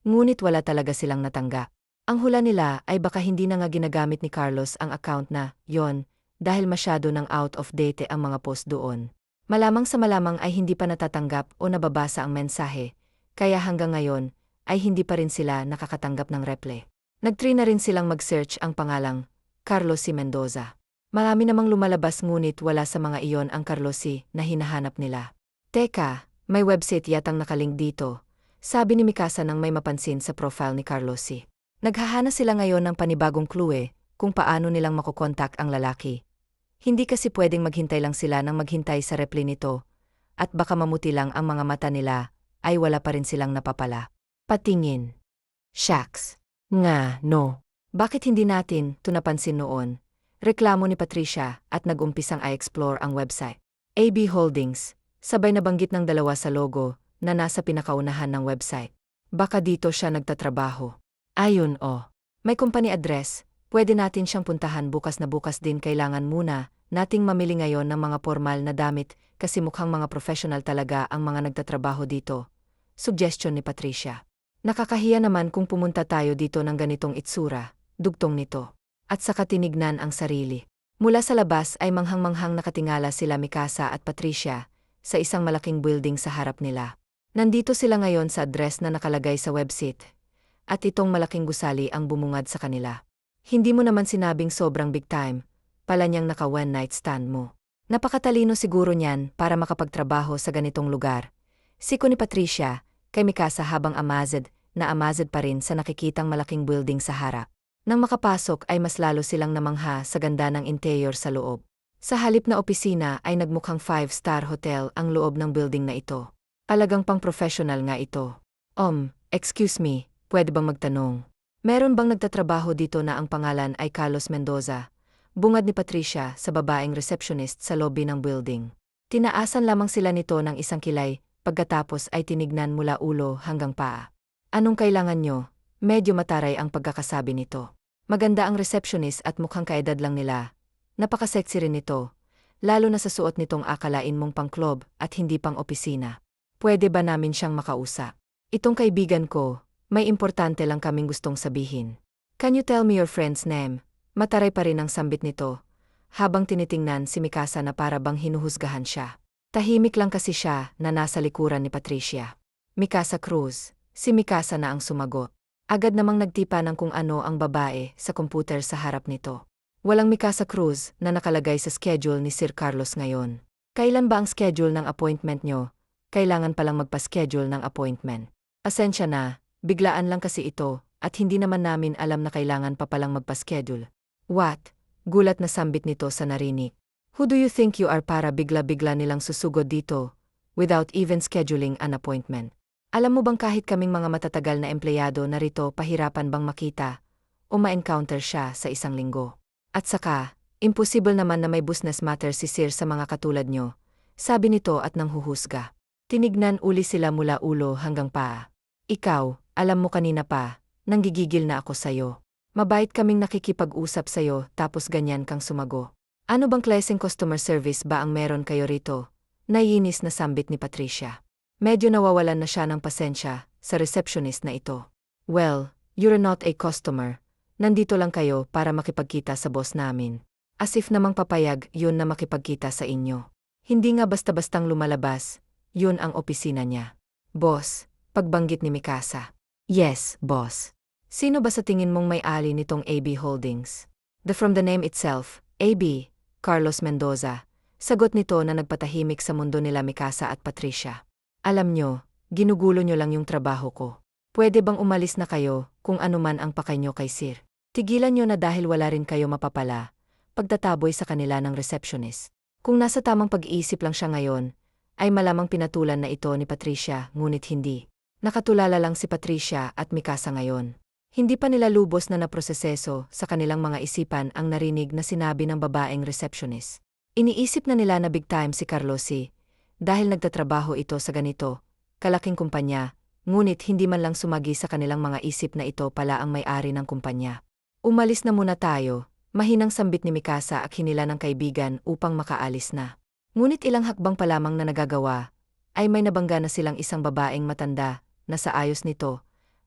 Ngunit wala talaga silang natanggap. Ang hula nila ay baka hindi na nga ginagamit ni Carlos ang account na yon dahil masyado nang out of date ang mga post doon. Malamang sa malamang ay hindi pa natatanggap o nababasa ang mensahe, kaya hanggang ngayon, ay hindi pa rin sila nakakatanggap ng reply. Nag-try na rin silang mag-search ang pangalang Carlosi Mendoza. Marami namang lumalabas ngunit wala sa mga iyon ang Carlosi na hinahanap nila. Teka, may website yatang nakalink dito, sabi ni Mikasa nang may mapansin sa profile ni Carlosi. Naghahana sila ngayon ng panibagong clue kung paano nilang makokontak ang lalaki. Hindi kasi pwedeng maghintay lang sila nang maghintay sa reply nito, at baka mamuti lang ang mga mata nila, ay wala pa rin silang napapala. Patingin. Shucks. Nga, no. Bakit hindi natin ito napansin noon? Reklamo ni Patricia at nag-umpisang i-explore ang website. AB Holdings, sabay nabanggit ng dalawa sa logo na nasa pinakaunahan ng website. Baka dito siya nagtatrabaho. Ayun may company address, pwede natin siyang puntahan bukas na bukas din kailangan muna nating mamili ngayon ng mga formal na damit kasi mukhang mga professional talaga ang mga nagtatrabaho dito. Suggestion ni Patricia. Nakakahiya naman kung pumunta tayo dito ng ganitong itsura, dugtong nito. At saka tinignan ang sarili. Mula sa labas ay manghang-manghang nakatingala sila Mikasa at Patricia sa isang malaking building sa harap nila. Nandito sila ngayon sa address na nakalagay sa website. At itong malaking gusali ang bumungad sa kanila. Hindi mo naman sinabing sobrang big time, pala niyang naka one night stand mo. Napakatalino siguro niyan para makapagtrabaho sa ganitong lugar. Siko ni Patricia, kay Mikasa habang amazed pa rin sa nakikitang malaking building sa harap. Nang makapasok ay mas lalo silang namangha sa ganda ng interior sa loob. Sa halip na opisina ay nagmukhang 5-star hotel ang loob ng building na ito. Alagang pang-professional nga ito. Excuse me, pwede bang magtanong? Meron bang nagtatrabaho dito na ang pangalan ay Carlos Mendoza? Bungad ni Patricia sa babaeng receptionist sa lobby ng building. Tinaasan lamang sila nito ng isang kilay, pagkatapos ay tinignan mula ulo hanggang paa. Anong kailangan nyo? Medyo mataray ang pagkakasabi nito. Maganda ang receptionist at mukhang kaedad lang nila. Napaka-sexy rin nito, lalo na sa suot nitong akalain mong pang-club at hindi pang-opisina. Pwede ba namin siyang makausap? Itong kaibigan ko, may importante lang kaming gustong sabihin. Can you tell me your friend's name? Mataray pa rin ang sambit nito, habang tinitingnan si Mikasa na para bang hinuhusgahan siya. Tahimik lang kasi siya na nasa likuran ni Patricia. Mikasa Cruz, si Mikasa na ang sumagot. Agad namang nagtipa ng kung ano ang babae sa computer sa harap nito. Walang Mikasa Cruz na nakalagay sa schedule ni Sir Carlos ngayon. Kailan ba ang schedule ng appointment nyo? Kailangan palang magpa-schedule ng appointment. Asensya na, biglaan lang kasi ito, at hindi naman namin alam na kailangan pa palang magpa-schedule. What? Gulat na sambit nito sa narinig. Who do you think you are para bigla-bigla nilang susugod dito, without even scheduling an appointment? Alam mo bang kahit kaming mga matatagal na empleyado narito pahirapan bang makita, o ma-encounter siya sa isang linggo? At saka, imposible naman na may business matter si Sir sa mga katulad nyo, sabi nito at nanghuhusga. Tinignan uli sila mula ulo hanggang paa. Ikaw, alam mo kanina pa, nanggigigil na ako sa'yo. Mabait kaming nakikipag-usap sa'yo tapos ganyan kang sumago. Ano bang klaseng customer service ba ang meron kayo rito? Naiinis na sambit ni Patricia. Medyo nawawalan na siya ng pasensya sa receptionist na ito. Well, you're not a customer. Nandito lang kayo para makipagkita sa boss namin. As if namang papayag yun na makipagkita sa inyo. Hindi nga basta-bastang lumalabas, yun ang opisina niya. Boss, pagbanggit ni Mikasa. Yes, boss. Sino ba sa tingin mong may-ari nitong AB Holdings? From the name itself, AB, Carlos Mendoza, sagot nito na nagpatahimik sa mundo nila Mikasa at Patricia. Alam nyo, ginugulo nyo lang yung trabaho ko. Pwede bang umalis na kayo kung ano man ang pakay nyo kay Sir? Tigilan nyo na dahil wala rin kayo mapapala, pagtataboy sa kanila ng receptionist. Kung nasa tamang pag-iisip lang siya ngayon, ay malamang pinatulan na ito ni Patricia ngunit hindi. Nakatulala lang si Patricia at Mikasa ngayon. Hindi pa nila lubos na naproseseso sa kanilang mga isipan ang narinig na sinabi ng babaeng receptionist. Iniisip na nila na big time si Carlosi, dahil nagtatrabaho ito sa ganito, kalaking kumpanya, ngunit hindi man lang sumagi sa kanilang mga isip na ito pala ang may-ari ng kumpanya. Umalis na muna tayo, mahinang sambit ni Mikasa at hinila ng kaibigan upang makaalis na. Ngunit ilang hakbang pa lamang na nagagawa, ay may nabangga na silang isang babaeng matanda, na sa ayos nito,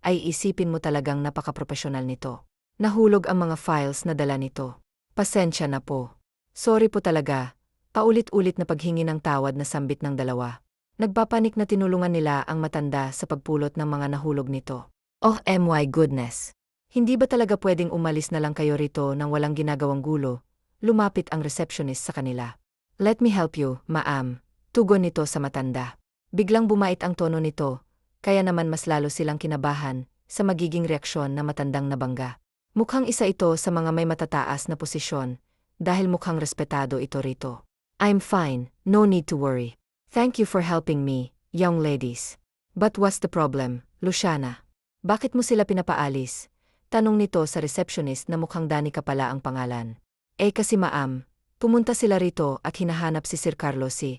ay isipin mo talagang napaka-professional nito. Nahulog ang mga files na dala nito. Pasensya na po. Sorry po talaga. Paulit-ulit na paghingi ng tawad na sambit ng dalawa. Nagpapanik na tinulungan nila ang matanda sa pagpulot ng mga nahulog nito. Oh my goodness. Hindi ba talaga pwedeng umalis na lang kayo rito nang walang ginagawang gulo? Lumapit ang receptionist sa kanila. Let me help you, ma'am. Tugon nito sa matanda. Biglang bumait ang tono nito. Kaya naman mas lalo silang kinabahan sa magiging reaksyon na matandang nabangga. Mukhang isa ito sa mga may matataas na posisyon, dahil mukhang respetado ito rito. I'm fine, no need to worry. Thank you for helping me, young ladies. But what's the problem, Luciana? Bakit mo sila pinapaalis? Tanong nito sa receptionist na mukhang Danica pala ang pangalan. Kasi ma'am, pumunta sila rito at hinahanap si Sir Carlosi.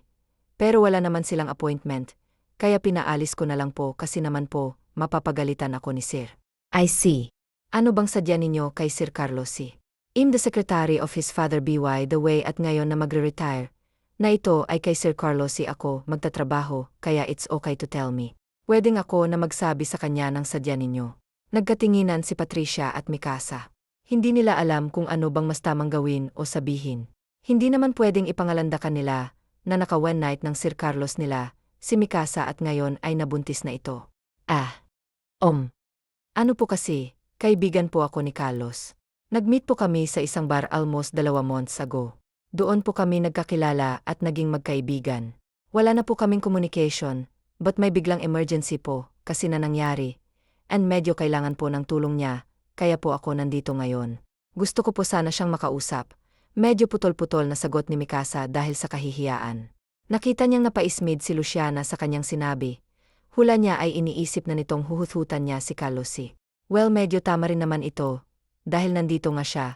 Pero wala naman silang appointment. Kaya pinaalis ko na lang po kasi naman po, mapapagalitan ako ni Sir. I see. Ano bang sadya ninyo kay Sir Carlosi? I'm the secretary of his father BY the way at ngayon na magre-retire. Na ito ay kay Sir Carlosi ako magtatrabaho, kaya it's okay to tell me. Pwedeng ako na magsabi sa kanya ng sadya ninyo. Nagkatinginan si Patricia at Mikasa. Hindi nila alam kung ano bang mas tamang gawin o sabihin. Hindi naman pwedeng ipangalandakan nila na naka-one night ng Sir Carlos nila, si Mikasa at ngayon ay nabuntis na ito. Ano po kasi, kaibigan po ako ni Carlos. Nag-meet po kami sa isang bar almost 2 months ago. Doon po kami nagkakilala at naging magkaibigan. Wala na po kaming communication, but may biglang emergency po, kasi na nangyari. And medyo kailangan po ng tulong niya, kaya po ako nandito ngayon. Gusto ko po sana siyang makausap. Medyo putol-putol na sagot ni Mikasa dahil sa kahihiyaan. Nakita niyang napaismid si Luciana sa kanyang sinabi. Hula niya ay iniisip na nitong huhututan niya si Carlosi. Well, medyo tama rin naman ito, dahil nandito nga siya,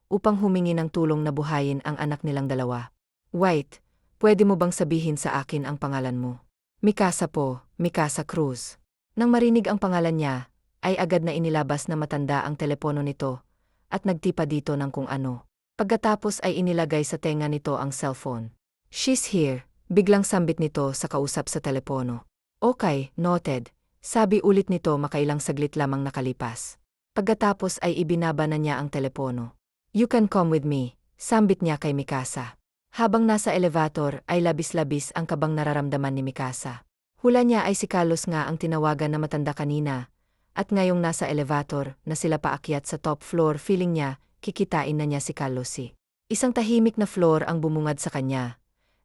upang humingi ng tulong na buhayin ang anak nilang dalawa. White, pwede mo bang sabihin sa akin ang pangalan mo? Mikasa po, Mikasa Cruz. Nang marinig ang pangalan niya, ay agad na inilabas na matanda ang telepono nito, at nagtipa dito ng kung ano. Pagkatapos ay inilagay sa tenga nito ang cellphone. She's here, biglang sambit nito sa kausap sa telepono. Okay, noted, sabi ulit nito makailang saglit lamang nakalipas. Pagkatapos ay ibinaba na niya ang telepono. You can come with me, sambit niya kay Mikasa. Habang nasa elevator ay labis-labis ang kabang nararamdaman ni Mikasa. Hula niya ay si Carlos nga ang tinawagan na matanda kanina, at ngayong nasa elevator na sila paakyat sa top floor feeling niya, kikitain na niya si Carlosi. Isang tahimik na floor ang bumungad sa kanya.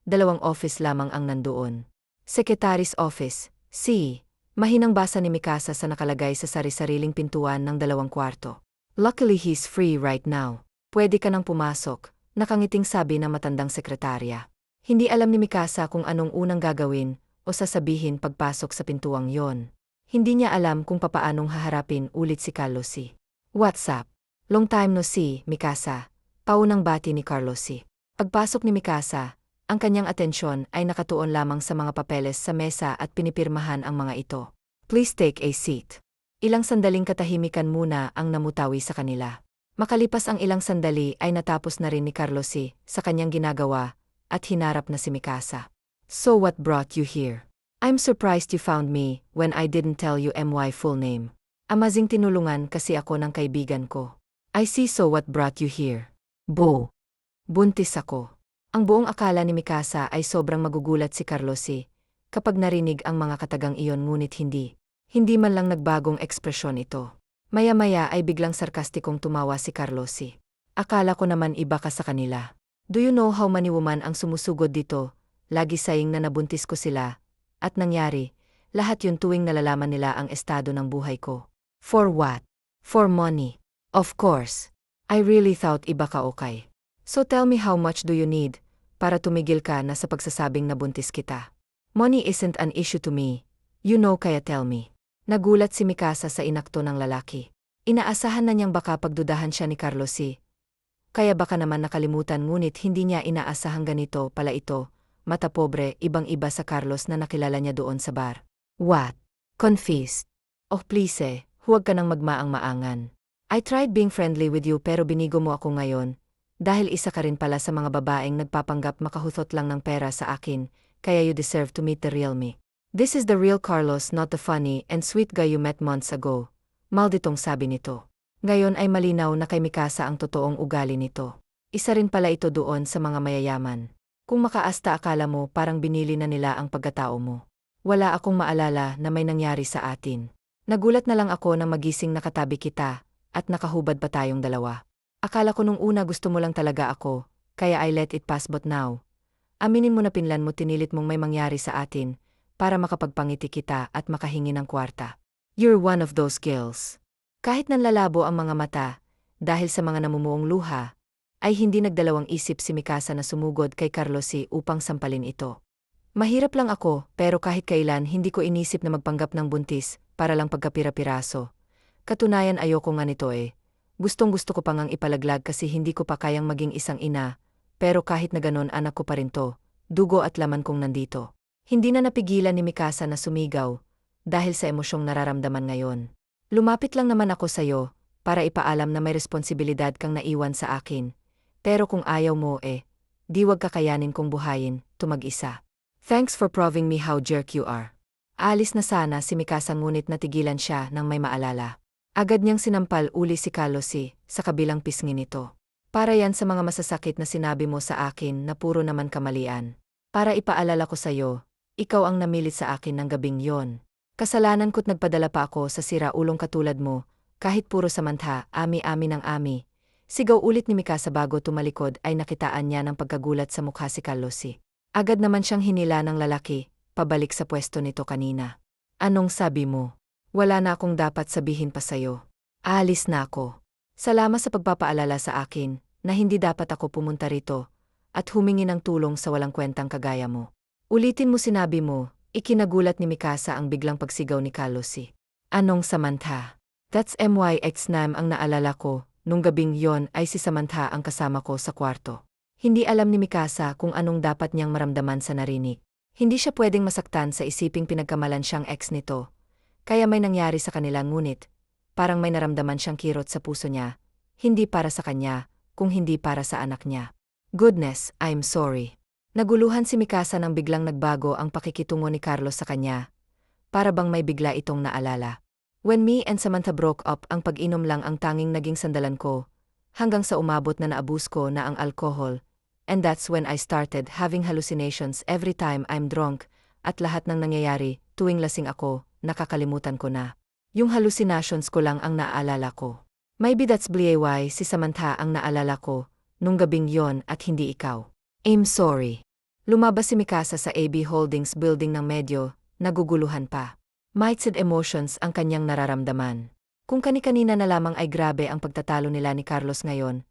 2 office lamang ang nandoon. Secretary's office, C. Mahinang basa ni Mikasa sa nakalagay sa sari-sariling pintuan ng 2 kwarto. Luckily he's free right now. Pwede ka nang pumasok. Nakangiting sabi ng matandang sekretarya. Hindi alam ni Mikasa kung anong unang gagawin o sasabihin pagpasok sa pintuang yon. Hindi niya alam kung papaanong haharapin ulit si Carlosi. What's up? Long time no see, Mikasa. Paunang bati ni Carlosi. Pagpasok ni Mikasa, ang kanyang atensyon ay nakatuon lamang sa mga papeles sa mesa at pinipirmahan ang mga ito. Please take a seat. Ilang sandaling katahimikan muna ang namutawi sa kanila. Makalipas ang ilang sandali ay natapos na rin ni Carlosi sa kanyang ginagawa at hinarap na si Mikasa. So what brought you here? I'm surprised you found me when I didn't tell you my full name. Amazing tinulungan kasi ako ng kaibigan ko. I see, so what brought you here? Bo. Buntis ako. Ang buong akala ni Mikasa ay sobrang magugulat si Carlosi kapag narinig ang mga katagang iyon ngunit hindi. Hindi man lang nagbagong ekspresyon ito. Maya-maya ay biglang sarkastikong tumawa si Carlosi. Akala ko naman iba ka sa kanila. Do you know how many woman ang sumusugod dito? Lagi saying na nabuntis ko sila. At nangyari, lahat yun tuwing nalalaman nila ang estado ng buhay ko. For what? For money. Of course. I really thought iba ka, okay. So tell me, how much do you need para tumigil ka na sa pagsasabing nabuntis kita? Money isn't an issue to me. You know, kaya tell me. Nagulat si Mikasa sa inakto ng lalaki. Inaasahan na niyang baka pagdudahan siya ni Carlosi. Kaya baka naman nakalimutan ngunit hindi niya inaasahang ganito pala ito. Mata pobre, ibang-iba sa Carlos na nakilala niya doon sa bar. What? Confessed? Oh please huwag ka nang magmaang-maangan. I tried being friendly with you pero binigo mo ako ngayon. Dahil isa ka rin pala sa mga babaeng nagpapanggap makahuthot lang ng pera sa akin, kaya you deserve to meet the real me. This is the real Carlos, not the funny and sweet guy you met months ago. Malditong sabi nito. Ngayon ay malinaw na kay Mikasa ang totoong ugali nito. Isa rin pala ito doon sa mga mayayaman. Kung makaasta akala mo parang binili na nila ang pagkatao mo. Wala akong maalala na may nangyari sa atin. Nagulat na lang ako nang magising nakatabi kita at nakahubad pa tayong dalawa. Akala ko nung una gusto mo lang talaga ako, kaya I let it pass, but now. Aminin mo na pinlan mo tinilit mong may mangyari sa atin para makapagpangiti kita at makahingi ng kwarta. You're one of those girls. Kahit nanlalabo ang mga mata, dahil sa mga namumuong luha, ay hindi nagdalawang isip si Mikasa na sumugod kay Carlosi upang sampalin ito. Mahirap lang ako, pero kahit kailan hindi ko inisip na magpanggap ng buntis para lang pagkapira-piraso. Katunayan ayoko nga nito Gustong-gusto ko pa ngang ipalaglag kasi hindi ko pa kayang maging isang ina, pero kahit na ganon anak ko pa rin to, dugo at laman kong nandito. Hindi na napigilan ni Mikasa na sumigaw, dahil sa emosyong nararamdaman ngayon. Lumapit lang naman ako sa'yo, para ipaalam na may responsibilidad kang naiwan sa akin. Pero kung ayaw mo di wag kakayanin kong buhayin, tumag-isa. Thanks for proving me how jerk you are. Alis na sana si Mikasa ngunit natigilan siya nang may maalala. Agad niyang sinampal uli si Carlosi sa kabilang pisngi nito. Para yan sa mga masasakit na sinabi mo sa akin na puro naman kamalian. Para ipaalala ko sa'yo, ikaw ang namilit sa akin ng gabing yon. Kasalanan ko't nagpadala pa ako sa sira-ulong katulad mo, kahit puro samantha, ami-ami ng ami. Sigaw ulit ni Mikasa bago tumalikod ay nakitaan niya ng pagkagulat sa mukha si Carlosi. Agad naman siyang hinila ng lalaki, pabalik sa pwesto nito kanina. Anong sabi mo? Wala na akong dapat sabihin pa sa'yo. Aalis na ako. Salamat sa pagpapaalala sa akin na hindi dapat ako pumunta rito at humingi ng tulong sa walang kwentang kagaya mo. Ulitin mo sinabi mo, ikinagulat ni Mikasa ang biglang pagsigaw ni Carlos. Anong Samantha? That's MYX9 ang naalala ko, nung gabing yon ay si Samantha ang kasama ko sa kwarto. Hindi alam ni Mikasa kung anong dapat niyang maramdaman sa narinig. Hindi siya pwedeng masaktan sa isiping pinagkamalan siyang ex nito. Kaya may nangyari sa kanila ngunit, parang may naramdaman siyang kirot sa puso niya, hindi para sa kanya, kung hindi para sa anak niya. Goodness, I'm sorry. Naguluhan si Mikasa nang biglang nagbago ang pakikitungo ni Carlos sa kanya. Para bang may bigla itong naalala. When me and Samantha broke up, ang pag-inom lang ang tanging naging sandalan ko, hanggang sa umabot na naabus ko na ang alcohol, and that's when I started having hallucinations every time I'm drunk, at lahat ng nangyayari, tuwing lasing ako, nakakalimutan ko na. Yung hallucinations ko lang ang naaalala ko. Maybe that's why si Samantha ang naalala ko, nung gabing yon at hindi ikaw. I'm sorry. Lumabas si Mikasa sa AB Holdings building ng medyo, naguguluhan pa. Mixed emotions ang kanyang nararamdaman. Kung kani-kanina na lamang ay grabe ang pagtatalo nila ni Carlos ngayon,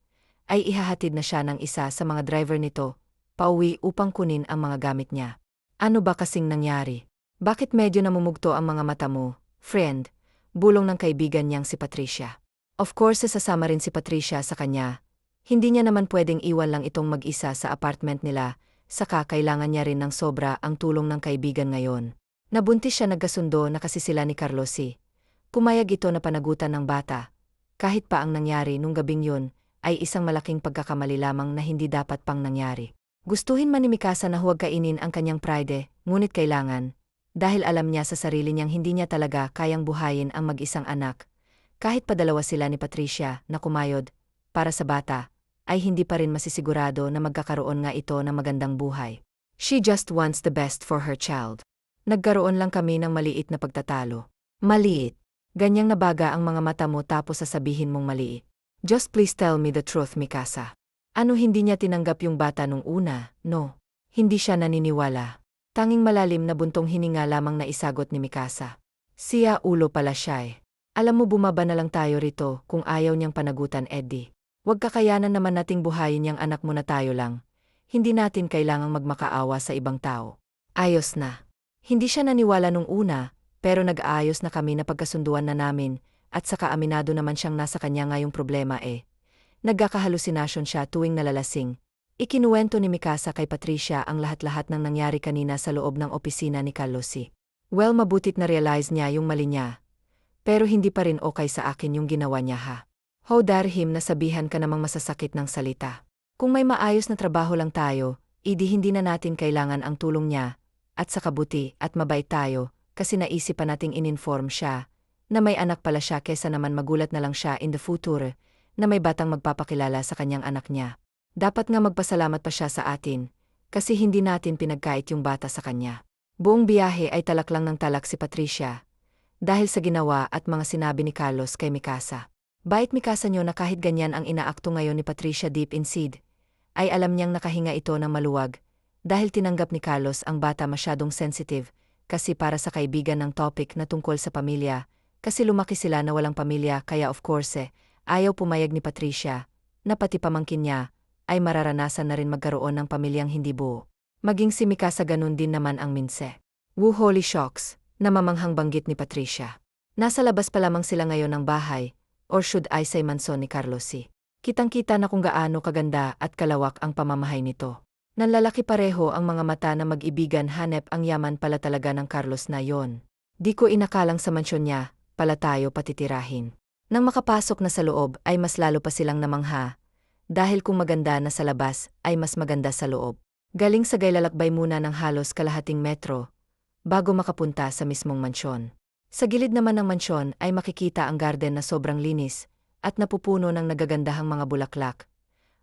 ay ihahatid na siya ng isa sa mga driver nito, pauwi upang kunin ang mga gamit niya. Ano ba kasing nangyari? Bakit medyo namumugto ang mga mata mo, friend? Bulong ng kaibigan niyang si Patricia. Of course sasama rin si Patricia sa kanya. Hindi niya naman pwedeng iwan lang itong mag-isa sa apartment nila, saka kailangan niya rin ng sobra ang tulong ng kaibigan ngayon. Nabuntis siya nagkasundo na kasi sila ni Carlos. Pumayag ito na panagutan ng bata. Kahit pa ang nangyari nung gabing yun, ay isang malaking pagkakamali lamang na hindi dapat pang nangyari. Gustuhin man ni Mikasa na huwag kainin ang kanyang pride, ngunit kailangan. Dahil alam niya sa sarili niyang hindi niya talaga kayang buhayin ang mag-isang anak. Kahit pa dalawa sila ni Patricia na kumayod, para sa bata, ay hindi pa rin masisigurado na magkakaroon nga ito ng magandang buhay. She just wants the best for her child. Nagkaroon lang kami ng maliit na pagtatalo. Maliit. Ganyang nabaga ang mga mata mo tapos sasabihin mong maliit. Just please tell me the truth, Mikasa. Ano hindi niya tinanggap yung bata nung una, no? Hindi siya naniniwala. Tanging malalim na buntong hininga lamang na isagot ni Mikasa. Siya ulo pala siya eh. Alam mo bumaba na lang tayo rito kung ayaw niyang panagutan Eddie. Huwag kakayanan naman nating buhayin niyang anak mo na tayo lang. Hindi natin kailangang magmakaawa sa ibang tao. Ayos na. Hindi siya naniwala nung una, pero nag-aayos na kami na pagkasunduan na namin, at saka aminado naman siyang nasa kanya nga yung problema eh. Nagkakahalusinasyon siya tuwing nalalasing. Ikinuwento ni Mikasa kay Patricia ang lahat-lahat ng nangyari kanina sa loob ng opisina ni Carlos. Well, mabutit na realize niya yung mali niya. Pero hindi pa rin okay sa akin yung ginawa niya ha. How dare him na sabihan ka namang masasakit ng salita. Kung may maayos na trabaho lang tayo, hindi na natin kailangan ang tulong niya. At sa kabuti at mabait tayo, kasi naisip pa nating in-inform siya, na may anak pala siya kesa naman magulat na lang siya in the future, na may batang magpapakilala sa kanyang anak niya. Dapat nga magpasalamat pa siya sa atin, kasi hindi natin pinagkait yung bata sa kanya. Buong biyahe ay talak lang ng talak si Patricia, dahil sa ginawa at mga sinabi ni Carlos kay Mikasa. Bait Mikasa niyo na kahit ganyan ang inaakto ngayon ni Patricia deep inside, ay alam niyang nakahinga ito ng maluwag, dahil tinanggap ni Carlos ang bata masyadong sensitive, kasi para sa kaibigan ng topic na tungkol sa pamilya, kasi lumaki sila na walang pamilya kaya of course ayaw pumayag ni Patricia, na pati pamangkin niya, ay mararanasan na rin magkaroon ng pamilyang hindi buo. Maging si Mikasa ganun din naman ang minse. Woo holy shocks, namamanghang banggit ni Patricia. Nasa labas pa lamang sila ngayon ng bahay, or should I say manson ni Carlos. Kitang-kita na kung gaano kaganda at kalawak ang pamamahay nito. Nanlalaki pareho ang mga mata na mag-ibigan hanep ang yaman pala talaga ng Carlos na yon. Di ko inakalang sa mansyon niya, pala tayo patitirahin. Nang makapasok na sa loob ay mas lalo pa silang namangha, dahil kung maganda na sa labas ay mas maganda sa loob. Galing sa gaylalakbay muna ng halos kalahating metro, bago makapunta sa mismong mansyon. Sa gilid naman ng mansyon ay makikita ang garden na sobrang linis, at napupuno ng nagagandahang mga bulaklak.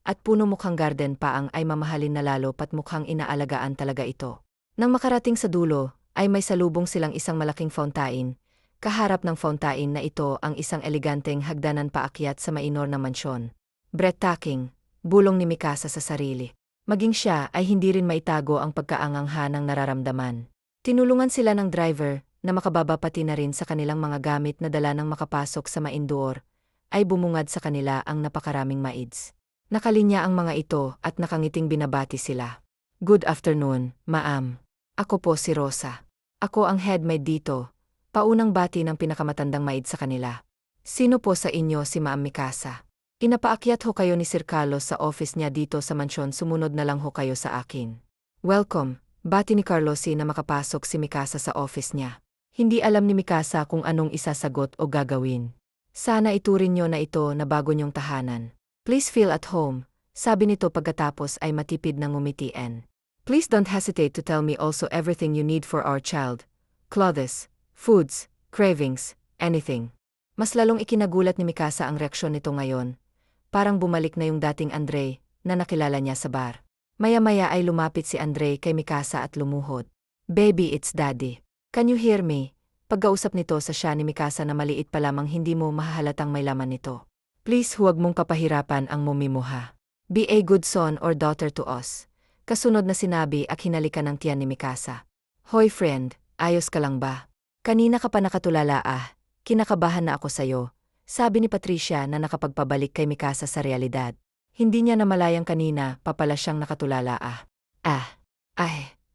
At puno mukhang garden paang ay mamahalin na lalo pat mukhang inaalagaan talaga ito. Nang makarating sa dulo, ay may salubong silang isang malaking fountain. Kaharap ng fountain na ito ang isang eleganteng hagdanan paakyat sa mainor na mansyon. Breathtaking, bulong ni Mikasa sa sarili. Maging siya ay hindi rin maitago ang pagkaangangha ng nararamdaman. Tinulungan sila ng driver na makababa pati na rin sa kanilang mga gamit na dala nang makapasok sa maindoor, ay bumungad sa kanila ang napakaraming maids. Nakalinya ang mga ito at nakangiting binabati sila. Good afternoon, ma'am. Ako po si Rosa. Ako ang head maid dito. Paunang bati ng pinakamatandang maid sa kanila. Sino po sa inyo si Ma'am Mikasa? Inapaakyat ho kayo ni Sir Carlos sa office niya dito sa mansyon, sumunod na lang ho kayo sa akin. Welcome, bati ni Carlosi na makapasok si Mikasa sa office niya. Hindi alam ni Mikasa kung anong isasagot o gagawin. Sana iturin niyo na ito na bago niyong tahanan. Please feel at home, sabi nito pagkatapos ay matipid ng ngumitian. Please don't hesitate to tell me also everything you need for our child. Clothes, foods, cravings, anything. Mas lalong ikinagulat ni Mikasa ang reaksyon nito ngayon. Parang bumalik na yung dating Andre na nakilala niya sa bar. Maya-maya ay lumapit si Andre kay Mikasa at lumuhod. Baby, it's daddy. Can you hear me? Pagkausap nito sa siya ni Mikasa na maliit pa lamang hindi mo mahahalatang may laman nito. Please huwag mong papahirapan ang mommy mo ha. Be a good son or daughter to us. Kasunod na sinabi at hinalikan ng tiyan ni Mikasa. Hoy friend, ayos ka lang ba? Kanina ka pa nakatulala ah, kinakabahan na ako sayo. Sabi ni Patricia na nakapagpabalik kay Mikasa sa realidad. Hindi niya namalayang kanina pa pala siyang nakatulala ah.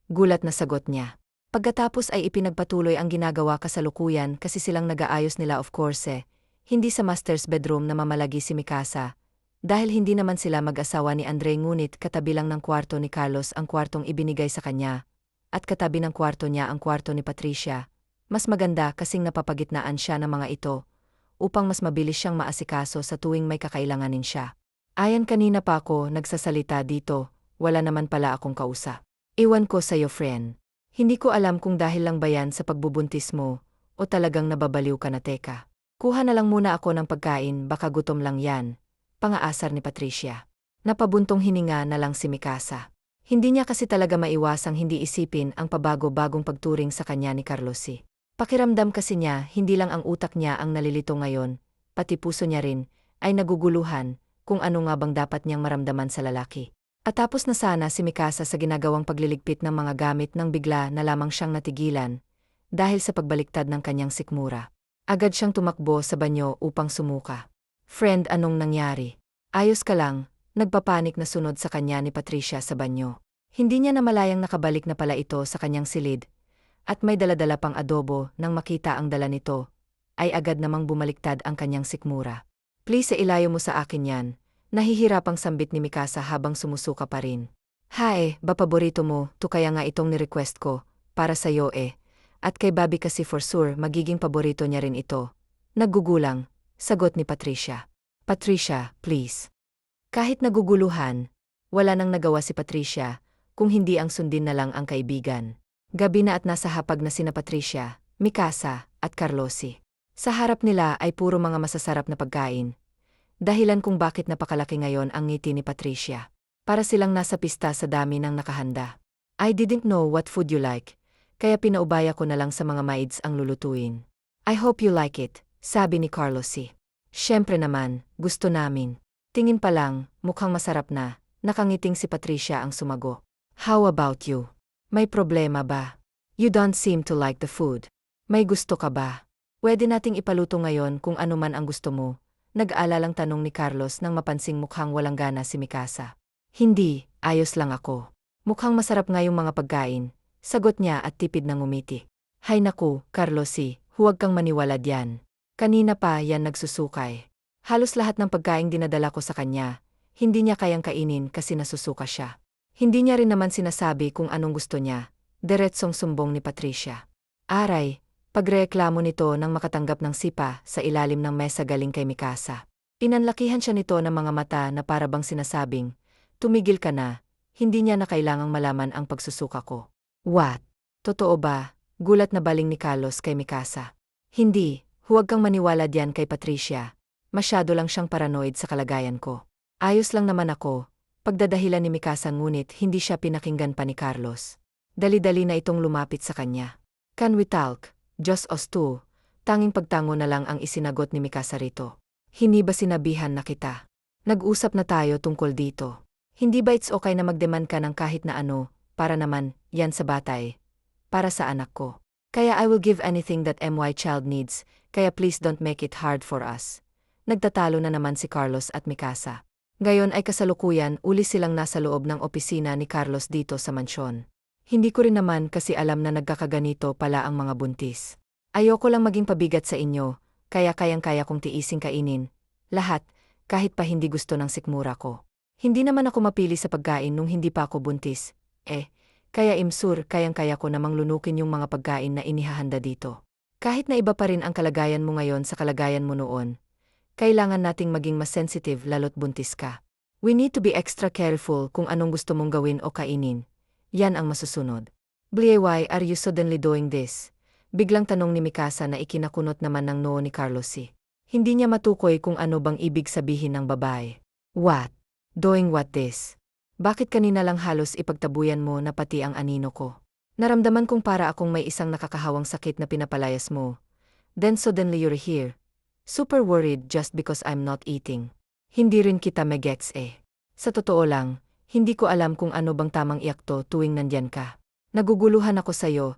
Gulat na sagot niya. Pagkatapos ay ipinagpatuloy ang ginagawa kasalukuyan kasi silang nag-aayos nila of course hindi sa master's bedroom na mamalagi si Mikasa. Dahil hindi naman sila mag-asawa ni Andre ngunit katabi lang ng kwarto ni Carlos ang kwartong ibinigay sa kanya. At katabi ng kwarto niya ang kwarto ni Patricia. Mas maganda kasing napapagitnaan siya ng mga ito, upang mas mabilis siyang maasikaso sa tuwing may kakailanganin siya. Ayan kanina pa ako nagsasalita dito, wala naman pala akong kausap. Iwan ko sa'yo friend. Hindi ko alam kung dahil lang ba yan sa pagbubuntis mo, o talagang nababaliw ka na teka. Kuha na lang muna ako ng pagkain baka gutom lang yan. Pangaasar ni Patricia. Napabuntong hininga na lang si Mikasa. Hindi niya kasi talaga maiwasang hindi isipin ang pabago-bagong pagturing sa kanya ni Carlosi. Pakiramdam kasi niya hindi lang ang utak niya ang nalilito ngayon, pati puso niya rin, ay naguguluhan kung ano nga bang dapat niyang maramdaman sa lalaki. At tapos na sana si Mikasa sa ginagawang pagliligpit ng mga gamit nang bigla na lamang siyang natigilan dahil sa pagbaliktad ng kanyang sikmura. Agad siyang tumakbo sa banyo upang sumuka. Friend, anong nangyari? Ayos ka lang, nagpapanik na sunod sa kanya ni Patricia sa banyo. Hindi niya namalayang nakabalik na pala ito sa kanyang silid, at may daladala pang adobo nang makita ang dala nito, ay agad namang bumaliktad ang kanyang sikmura. Please ilayo mo sa akin yan, nahihirapang sambit ni Mikasa habang sumusuka pa rin. Ba paborito mo, to kaya nga itong ni-request ko, para sa'yo at kay Bobby kasi for sure magiging paborito niya rin ito. Naggugulang. Sagot ni Patricia. Patricia, please. Kahit naguguluhan, wala nang nagawa si Patricia, kung hindi ang sundin na lang ang kaibigan. Gabi na at nasa hapag na sina Patricia, Mikasa, at Carlosi. Sa harap nila ay puro mga masasarap na pagkain. Dahilan kung bakit napakalaki ngayon ang ngiti ni Patricia. Para silang nasa pista sa dami ng nakahanda. I didn't know what food you like, kaya pinaubaya ko na lang sa mga maids ang lulutuin. I hope you like it. Sabi ni Carlosi. Siyempre naman, gusto namin. Tingin pa lang, mukhang masarap na, nakangiting si Patricia ang sumago. How about you? May problema ba? You don't seem to like the food. May gusto ka ba? Pwede nating ipaluto ngayon kung ano man ang gusto mo. Nag-aalalang tanong ni Carlos nang mapansing mukhang walang gana si Mikasa. Hindi, ayos lang ako. Mukhang masarap nga yung mga pagkain, sagot niya at tipid na ngumiti. Hay naku, Carlosi, huwag kang maniwala diyan. Kanina pa yan nagsusukay. Halos lahat ng pagkaing dinadala ko sa kanya, hindi niya kayang kainin kasi nasusuka siya. Hindi niya rin naman sinasabi kung anong gusto niya, diretsong sumbong ni Patricia. Aray, pagreklamo nito nang makatanggap ng sipa sa ilalim ng mesa galing kay Mikasa. Pinanlakihan siya nito ng mga mata na parabang sinasabing, tumigil ka na, hindi niya na kailangang malaman ang pagsusuka ko. What? Totoo ba? Gulat na baling ni Carlos kay Mikasa. Hindi. Huwag kang maniwala diyan kay Patricia. Masyado lang siyang paranoid sa kalagayan ko. Ayos lang naman ako. Pagdadahilan ni Mikasa ngunit hindi siya pinakinggan pa ni Carlos. Dali-dali na itong lumapit sa kanya. Can we talk? Just us two. Tanging pagtango na lang ang isinagot ni Mikasa rito. Hindi ba sinabihan na kita? Nag-usap na tayo tungkol dito. Hindi ba it's okay na magdemand ka ng kahit na ano, para naman, yan sa batay. Para sa anak ko. Kaya I will give anything that my child needs. Kaya please don't make it hard for us. Nagtatalo na naman si Carlos at Mikasa. Ngayon ay kasalukuyan uli silang nasa loob ng opisina ni Carlos dito sa mansyon. Hindi ko rin naman kasi alam na nagkakaganito pala ang mga buntis. Ayoko lang maging pabigat sa inyo, kaya kayang-kaya kong tiising kainin. Lahat, kahit pa hindi gusto ng sikmura ko. Hindi naman ako mapili sa pagkain nung hindi pa ako buntis. Kaya imsur, kayang-kaya ko namang lunukin yung mga pagkain na inihahanda dito. Kahit na iba pa rin ang kalagayan mo ngayon sa kalagayan mo noon, kailangan nating maging mas sensitive lalo't buntis ka. We need to be extra careful kung anong gusto mong gawin o kainin. Yan ang masusunod. Why are you suddenly doing this? Biglang tanong ni Mikasa na ikinakunot naman ng noo ni Carlos si. Hindi niya matukoy kung ano bang ibig sabihin ng babae. What? Doing what this? Bakit kanina lang halos ipagtabuyan mo na pati ang anino ko? Naramdaman kong para akong may isang nakakahawang sakit na pinapalayas mo. Then suddenly you're here. Super worried just because I'm not eating. Hindi rin kita megets eh. Sa totoo lang, hindi ko alam kung ano bang tamang iakto tuwing nandyan ka. Naguguluhan ako sa'yo,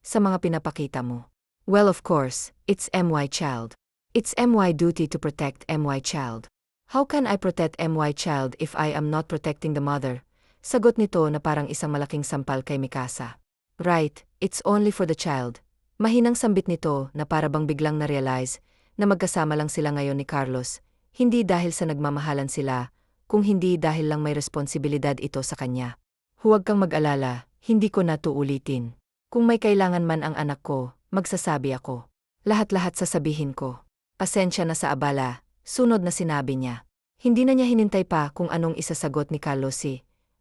sa mga pinapakita mo. Well of course, it's MY child. It's MY duty to protect MY child. How can I protect MY child if I am not protecting the mother? Sagot nito na parang isang malaking sampal kay Mikasa. Right, it's only for the child. Mahinang sambit nito na para bang biglang na-realize na magkasama lang sila ngayon ni Carlos, hindi dahil sa nagmamahalan sila, kung hindi dahil lang may responsibilidad ito sa kanya. Huwag kang mag-alala, hindi ko na to ulitin. Kung may kailangan man ang anak ko, magsasabi ako. Lahat-lahat sasabihin ko. Pasensya na sa abala, sunod na sinabi niya. Hindi na niya hinintay pa kung anong isasagot ni Carlos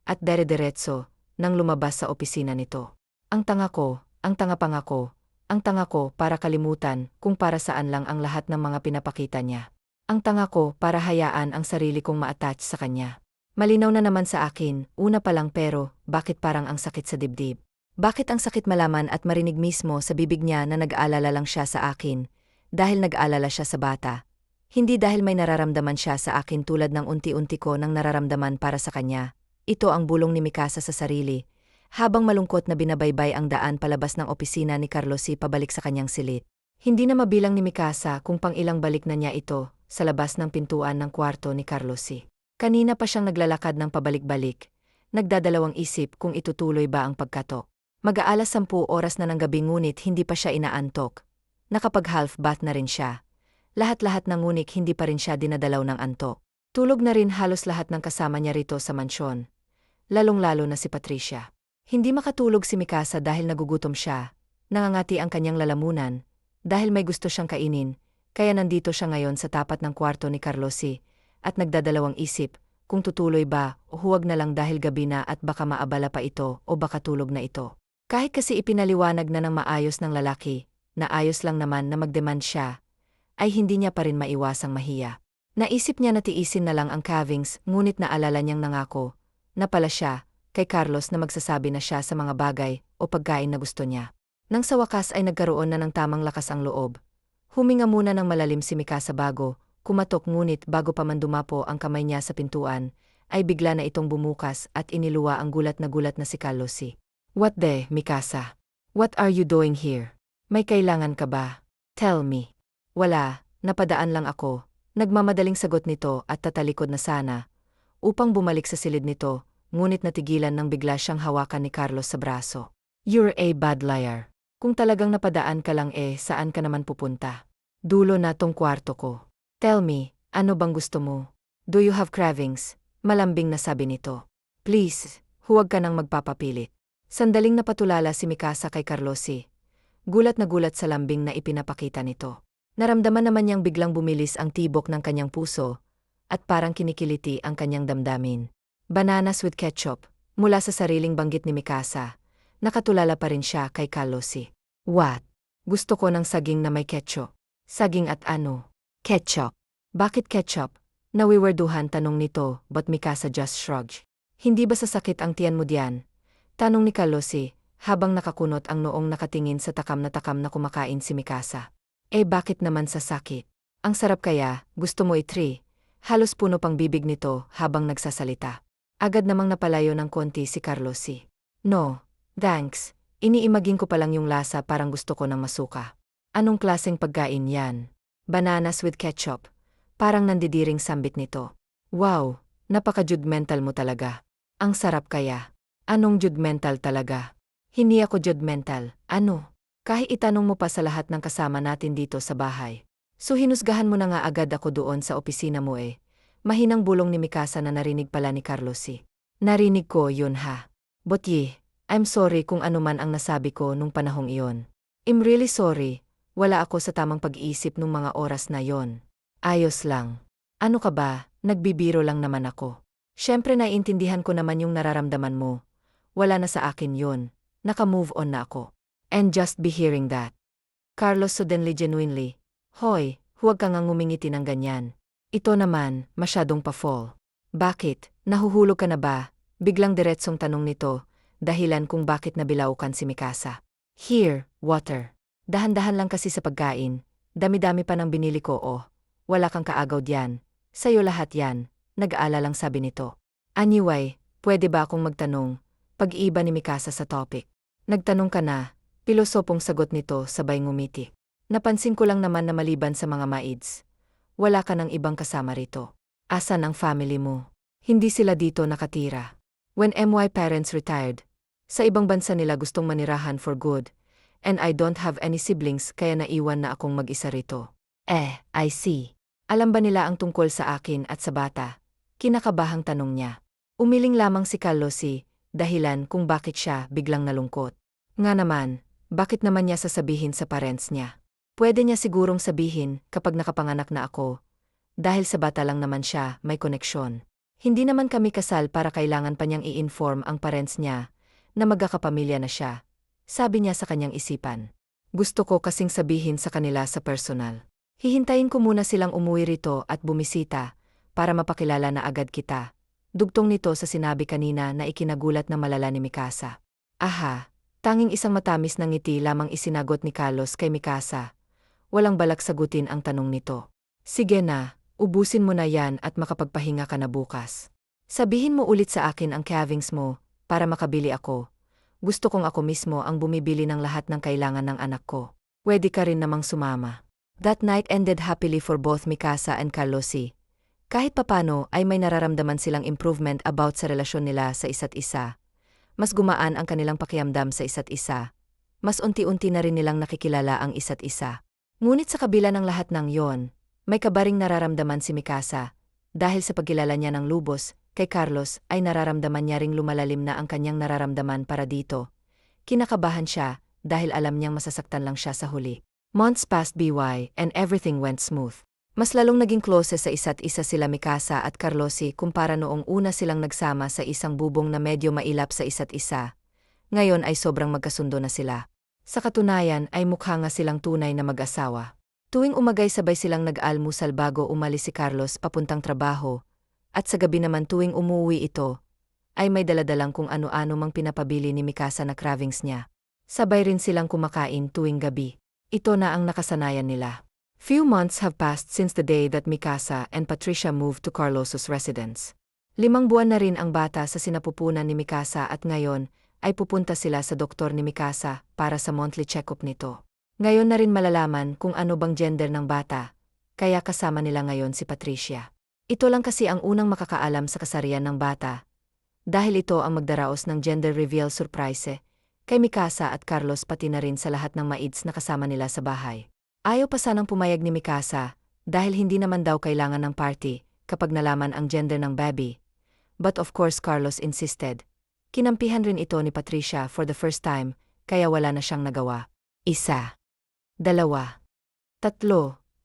at dere-deretso, nang lumabas sa opisina nito. Ang tanga ko, ang tanga pangako, ang tanga ko para kalimutan kung para saan lang ang lahat ng mga pinapakita niya. Ang tanga ko para hayaan ang sarili kong ma-attach sa kanya. Malinaw na naman sa akin, una pa lang pero, bakit parang ang sakit sa dibdib? Bakit ang sakit malaman at marinig mismo sa bibig niya na nag-aalala lang siya sa akin, dahil nag-aalala siya sa bata? Hindi dahil may nararamdaman siya sa akin tulad ng unti-unti ko nang nararamdaman para sa kanya. Ito ang bulong ni Mikasa sa sarili, habang malungkot na binabaybay ang daan palabas ng opisina ni Carlos pabalik sa kanyang silid. Hindi na mabilang ni Mikasa kung pang ilang balik na niya ito, sa labas ng pintuan ng kwarto ni Carlos Kanina pa siyang naglalakad ng pabalik-balik, nagdadalawang isip kung itutuloy ba ang pagkatok. Mag-aalas 10 oras na ng gabi ngunit hindi pa siya inaantok. Nakapag-half bath na rin siya. Lahat-lahat ng ngunit hindi pa rin siya dinadalaw ng antok. Tulog na rin halos lahat ng kasama niya rito sa mansyon. Lalong-lalo na si Patricia. Hindi makatulog si Mikasa dahil nagugutom siya. Nangangati ang kanyang lalamunan, dahil may gusto siyang kainin. Kaya nandito siya ngayon sa tapat ng kwarto ni Carlos at nagdadalawang isip kung tutuloy ba o huwag na lang dahil gabi na at baka maabala pa ito o baka tulog na ito. Kahit kasi ipinaliwanag na ng maayos ng lalaki, na ayos lang naman na magdemand siya, ay hindi niya pa rin maiwasang mahiya. Naisip niya na tiisin na lang ang cravings ngunit naalala niyang nangako, na pala siya, kay Carlos na magsasabi na siya sa mga bagay o pagkain na gusto niya. Nang sa wakas ay nagkaroon na ng tamang lakas ang loob. Huminga muna ng malalim si Mikasa bago, kumatok ngunit bago pa man dumapo ang kamay niya sa pintuan, ay bigla na itong bumukas at iniluwa ang gulat na si Carlos What the, Mikasa? What are you doing here? May kailangan ka ba? Tell me. Wala, napadaan lang ako. Nagmamadaling sagot nito at tatalikod na sana, upang bumalik sa silid nito, ngunit natigilan nang bigla siyang hawakan ni Carlos sa braso. You're a bad liar. Kung talagang napadaan ka lang saan ka naman pupunta? Dulo na tong kwarto ko. Tell me, ano bang gusto mo? Do you have cravings? Malambing na sabi nito. Please, huwag ka nang magpapapilit. Sandaling napatulala si Mikasa kay Carlos Gulat na gulat sa lambing na ipinapakita nito. Naramdaman naman niyang biglang bumilis ang tibok ng kanyang puso, at parang kinikiliti ang kanyang damdamin. Bananas with ketchup, mula sa sariling banggit ni Mikasa. Nakatulala pa rin siya kay Carlos What? Gusto ko ng saging na may ketchup. Saging at ano? Ketchup. Bakit ketchup? Nawiwerduhan tanong nito, but Mikasa just shrugged. Hindi ba sasakit ang tiyan mo diyan? Tanong ni Carlos habang nakakunot ang noong nakatingin sa takam na kumakain si Mikasa. Bakit naman sasakit? Ang sarap kaya, gusto mo i-try? Halos puno pang bibig nito habang nagsasalita. Agad namang napalayo ng konti si Carlos No. Thanks, iniimagine ko pa lang yung lasa parang gusto ko ng masuka. Anong klaseng pagkain yan? Bananas with ketchup. Parang nandidiring sambit nito. Wow, napaka-judgmental mo talaga. Ang sarap kaya. Anong judgmental talaga? Hindi ako judgmental, ano? Kahit itanong mo pa sa lahat ng kasama natin dito sa bahay. So hinusgahan mo na nga agad ako doon sa opisina mo eh. Mahinang bulong ni Mikasa na narinig pala ni Carlos si. Narinig ko yun ha. But I'm sorry kung ano man ang nasabi ko nung panahong iyon. I'm really sorry, wala ako sa tamang pag-iisip nung mga oras na yon. Ayos lang. Ano ka ba, nagbibiro lang naman ako. Siyempre naiintindihan ko naman yung nararamdaman mo. Wala na sa akin yon, naka-move on na ako. And just be hearing that. Carlos suddenly genuinely, hoy, huwag kang ngumingiti ng ganyan. Ito naman, masyadong pa-fall. Bakit, nahuhulog ka na ba? Biglang diretsong tanong nito, dahilan kung bakit nabilaukan si Mikasa. Here, water. Dahan-dahan lang kasi sa pagkain, dami-dami pa ng binili ko oh. Wala kang kaagaw diyan, sa'yo lahat yan, nag-aalalang sabi nito. Anyway, pwede ba akong magtanong, pag-iba ni Mikasa sa topic? Nagtanong ka na, pilosopong sagot nito sabay ngumiti. Napansin ko lang naman na maliban sa mga maids, wala ka ng ibang kasama rito. Asan ang family mo? Hindi sila dito nakatira. When my parents retired, sa ibang bansa nila gustong manirahan for good, and I don't have any siblings kaya naiwan na akong mag-isa rito. I see. Alam ba nila ang tungkol sa akin at sa bata? Kinakabahang tanong niya. Umiling lamang si Carlosi, dahilan kung bakit siya biglang nalungkot. Nga naman, bakit naman niya sasabihin sa parents niya? Pwede niya sigurong sabihin kapag nakapanganak na ako. Dahil sa bata lang naman siya, may koneksyon. Hindi naman kami kasal para kailangan pa niyang i-inform ang parents niya na magkakapamilya na siya. Sabi niya sa kanyang isipan. Gusto ko kasing sabihin sa kanila sa personal. Hihintayin ko muna silang umuwi rito at bumisita para mapakilala na agad kita. Dugtong nito sa sinabi kanina na ikinagulat na malala ni Mikasa. Aha, tanging isang matamis na ngiti lamang isinagot ni Carlos kay Mikasa. Walang balak sagutin ang tanong nito. Sige na, ubusin mo na yan at makapagpahinga ka na bukas. Sabihin mo ulit sa akin ang cravings mo para makabili ako. Gusto kong ako mismo ang bumibili ng lahat ng kailangan ng anak ko. Pwede ka rin namang sumama. That night ended happily for both Mikasa and Carlosi. Kahit papano ay may nararamdaman silang improvement about sa relasyon nila sa isa't isa. Mas gumaan ang kanilang pakiramdam sa isa't isa. Mas unti-unti na rin nilang nakikilala ang isa't isa. Ngunit sa kabila ng lahat ng yon, may kabaring nararamdaman si Mikasa. Dahil sa pagkilala niya ng lubos, kay Carlos ay nararamdaman niya ring lumalalim na ang kanyang nararamdaman para dito. Kinakabahan siya dahil alam niyang masasaktan lang siya sa huli. Months passed by and everything went smooth. Mas lalong naging close sa isa't isa sila Mikasa at Carlosi kumpara noong una silang nagsama sa isang bubong na medyo mailap sa isa't isa. Ngayon ay sobrang magkasundo na sila. Sa katunayan ay mukha nga silang tunay na mag-asawa. Tuwing umagay sabay silang nag-almusal bago umalis si Carlos papuntang trabaho, at sa gabi naman tuwing umuwi ito, ay may daladalang kung ano-ano mang pinapabili ni Mikasa na cravings niya. Sabay rin silang kumakain tuwing gabi. Ito na ang nakasanayan nila. Few months have passed since the day that Mikasa and Patricia moved to Carlos's residence. 5 buwan na rin ang bata sa sinapupunan ni Mikasa at ngayon ay pupunta sila sa doktor ni Mikasa para sa monthly check-up nito. Ngayon na rin malalaman kung ano bang gender ng bata, kaya kasama nila ngayon si Patricia. Ito lang kasi ang unang makakaalam sa kasarian ng bata. Dahil ito ang magdaraos ng gender reveal surprise kay Mikasa at Carlos pati na rin sa lahat ng maids na kasama nila sa bahay. Ayaw pa sanang pumayag ni Mikasa dahil hindi naman daw kailangan ng party kapag nalaman ang gender ng baby. But of course Carlos insisted. Kinampihan rin ito ni Patricia for the first time, kaya wala na siyang nagawa. 1, 2, 3,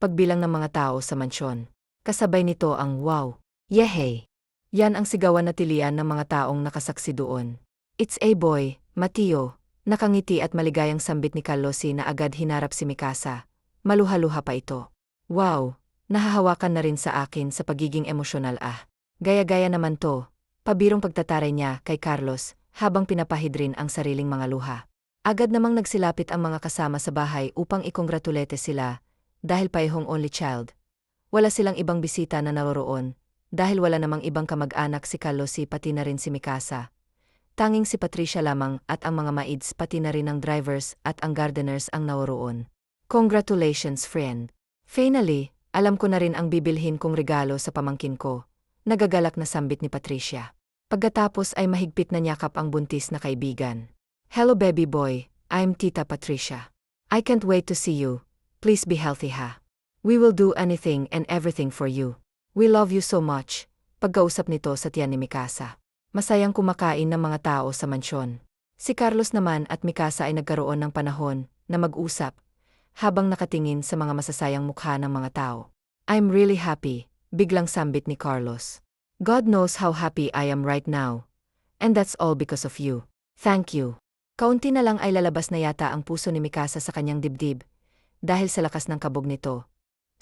pagbilang ng mga tao sa mansyon. Kasabay nito ang wow, yehey. Yan ang sigawan na tilian ng mga taong nakasaksi doon. It's a boy, Mateo, nakangiti at maligayang sambit ni Carlosi na agad hinarap si Mikasa. Maluha-luha pa ito. Wow, nahahawakan na rin sa akin sa pagiging emosyonal Gaya-gaya naman to. Pabirong pagtataray niya kay Carlos habang pinapahid rin ang sariling mga luha. Agad namang nagsilapit ang mga kasama sa bahay upang ikongratulete sila dahil paihong only child. Wala silang ibang bisita na naroroon dahil wala namang ibang kamag-anak si Carlosi pati na rin si Mikasa. Tanging si Patricia lamang at ang mga maids pati na rin ang drivers at ang gardeners ang naroroon. Congratulations friend. Finally, alam ko na rin ang bibilhin kong regalo sa pamangkin ko. Nagagalak na sambit ni Patricia. Pagkatapos ay mahigpit na niyakap ang buntis na kaibigan. Hello baby boy, I'm Tita Patricia. I can't wait to see you. Please be healthy ha. We will do anything and everything for you. We love you so much. Pagkausap nito sa tiyan ni Mikasa. Masayang kumakain ng mga tao sa mansyon. Si Carlos naman at Mikasa ay nagkaroon ng panahon na mag-usap habang nakatingin sa mga masasayang mukha ng mga tao. I'm really happy, biglang sambit ni Carlos. God knows how happy I am right now. And that's all because of you. Thank you. Kaunti na lang ay lalabas na yata ang puso ni Mikasa sa kanyang dibdib dahil sa lakas ng kabog nito.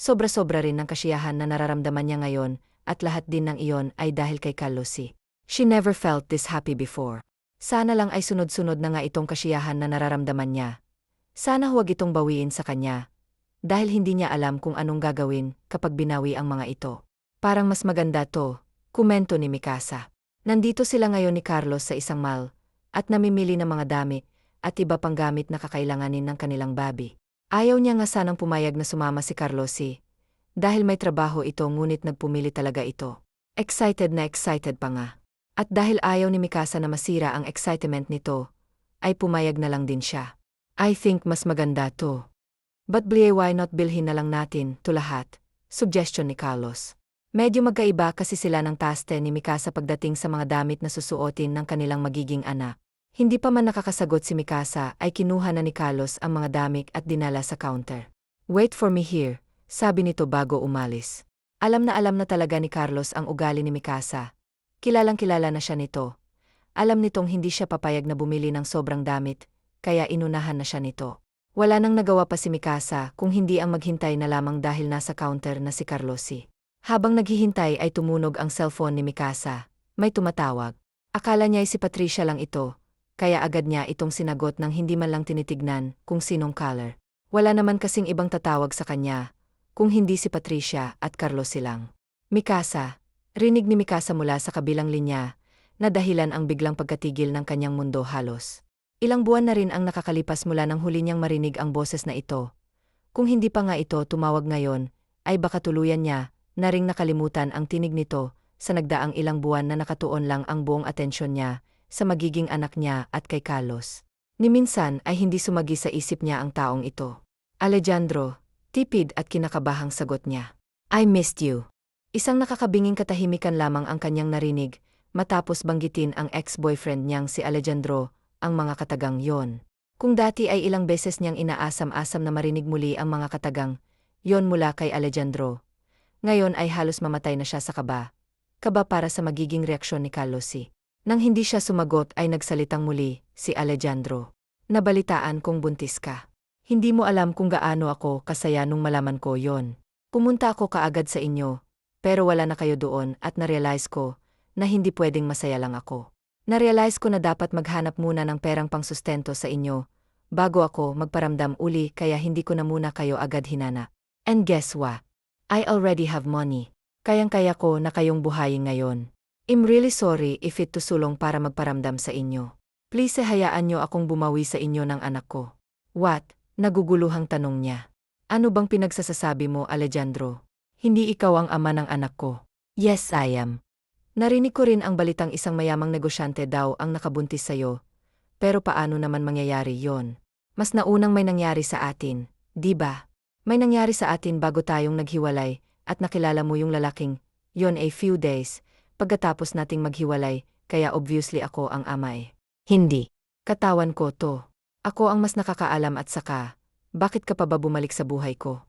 Sobra-sobra rin ng kasiyahan na nararamdaman niya ngayon at lahat din ng iyon ay dahil kay Carlosie. She never felt this happy before. Sana lang ay sunod-sunod na nga itong kasiyahan na nararamdaman niya. Sana huwag itong bawiin sa kanya dahil hindi niya alam kung anong gagawin kapag binawi ang mga ito. Parang mas maganda to, komento ni Mikasa. Nandito sila ngayon ni Carlos sa isang mall at namimili ng mga damit at iba pang gamit na kakailanganin ng kanilang baby. Ayaw niya nga sanang pumayag na sumama si Carlosie dahil may trabaho ito ngunit nagpumili talaga ito. Excited pa nga. At dahil ayaw ni Mikasa na masira ang excitement nito, ay pumayag na lang din siya. I think mas maganda to. But why not bilhin na lang natin to lahat? Suggestion ni Carlos. Medyo magkaiba kasi sila ng taste ni Mikasa pagdating sa mga damit na susuotin ng kanilang magiging anak. Hindi pa man nakakasagot si Mikasa ay kinuha na ni Carlos ang mga damit at dinala sa counter. Wait for me here, sabi nito bago umalis. Alam na talaga ni Carlos ang ugali ni Mikasa. Kilalang-kilala na siya nito. Alam nitong hindi siya papayag na bumili ng sobrang damit, kaya inunahan na siya nito. Wala nang nagawa pa si Mikasa kung hindi ang maghintay na lamang dahil nasa counter na si Carlosie. Habang naghihintay ay tumunog ang cellphone ni Mikasa. May tumatawag. Akala niya ay si Patricia lang ito, kaya agad niya itong sinagot nang hindi man lang tinitignan kung sinong caller. Wala naman kasing ibang tatawag sa kanya, kung hindi si Patricia at Carlos silang. Mikasa, rinig ni Mikasa mula sa kabilang linya, na dahilan ang biglang pagkatigil ng kanyang mundo halos. Ilang buwan na rin ang nakakalipas mula nang huli niyang marinig ang boses na ito. Kung hindi pa nga ito tumawag ngayon, ay baka tuluyan niya na ring nakalimutan ang tinig nito sa nagdaang ilang buwan na nakatuon lang ang buong atensyon niya sa magiging anak niya at kay Carlos. Ni minsan ay hindi sumagi sa isip niya ang taong ito. Alejandro, tipid at kinakabahang sagot niya. I missed you. Isang nakakabinging katahimikan lamang ang kanyang narinig matapos banggitin ang ex-boyfriend niyang si Alejandro, ang mga katagang yon. Kung dati ay ilang beses niyang inaasam-asam na marinig muli ang mga katagang yon mula kay Alejandro, ngayon ay halos mamatay na siya sa kaba. Kaba para sa magiging reaksyon ni Carlosie. Nang hindi siya sumagot ay nagsalitang muli si Alejandro. Nabalitaan kong buntis ka. Hindi mo alam kung gaano ako kasaya nung malaman ko yon. Pumunta ako kaagad sa inyo, pero wala na kayo doon at narealize ko na hindi pwedeng masaya lang ako. Narealize ko na dapat maghanap muna ng perang pangsustento sa inyo bago ako magparamdam uli kaya hindi ko na muna kayo agad hinana. And guess what? I already have money. Kayang-kaya ko na kayong buhayin ngayon. I'm really sorry if it tusulong para magparamdam sa inyo. Please hayaan nyo akong bumawi sa inyo ng anak ko. What? Naguguluhang tanong niya. Ano bang pinagsasasabi mo, Alejandro? Hindi ikaw ang ama ng anak ko. Yes, I am. Narinig ko rin ang balitang isang mayamang negosyante daw ang nakabuntis sa'yo. Pero paano naman mangyayari yon? Mas naunang may nangyari sa atin, di ba? May nangyari sa atin bago tayong naghiwalay at nakilala mo yung lalaking yon a few days pagkatapos nating maghiwalay, kaya obviously ako ang ama eh. Hindi. Katawan ko to. Ako ang mas nakakaalam at saka, bakit ka pa ba bumalik sa buhay ko?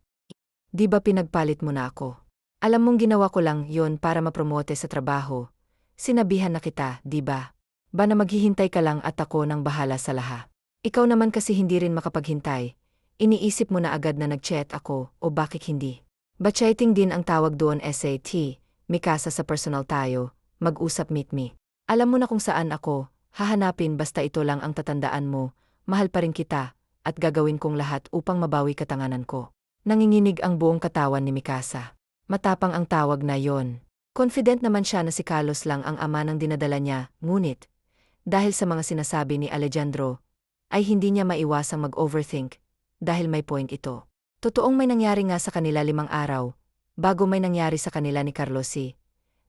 Di ba pinagpalit mo na ako? Alam mong ginawa ko lang yon para mapromote sa trabaho. Sinabihan na kita, di ba? Ba na maghihintay ka lang at ako nang bahala sa lahat. Ikaw naman kasi hindi rin makapaghintay. Iniisip mo na agad na nag-chat ako o bakit hindi. Ba-chatting din ang tawag doon SAT. Mikasa sa personal tayo, mag-usap meet me. Alam mo na kung saan ako, hahanapin basta ito lang ang tatandaan mo, mahal pa rin kita, at gagawin kong lahat upang mabawi katanganan ko. Nanginginig ang buong katawan ni Mikasa. Matapang ang tawag na yon. Confident naman siya na si Carlos lang ang ama ng dinadala niya, ngunit, dahil sa mga sinasabi ni Alejandro, ay hindi niya maiwasang mag-overthink, dahil may point ito. Totoong may nangyari nga sa kanila 5 araw, bago may nangyari sa kanila ni Carlosie.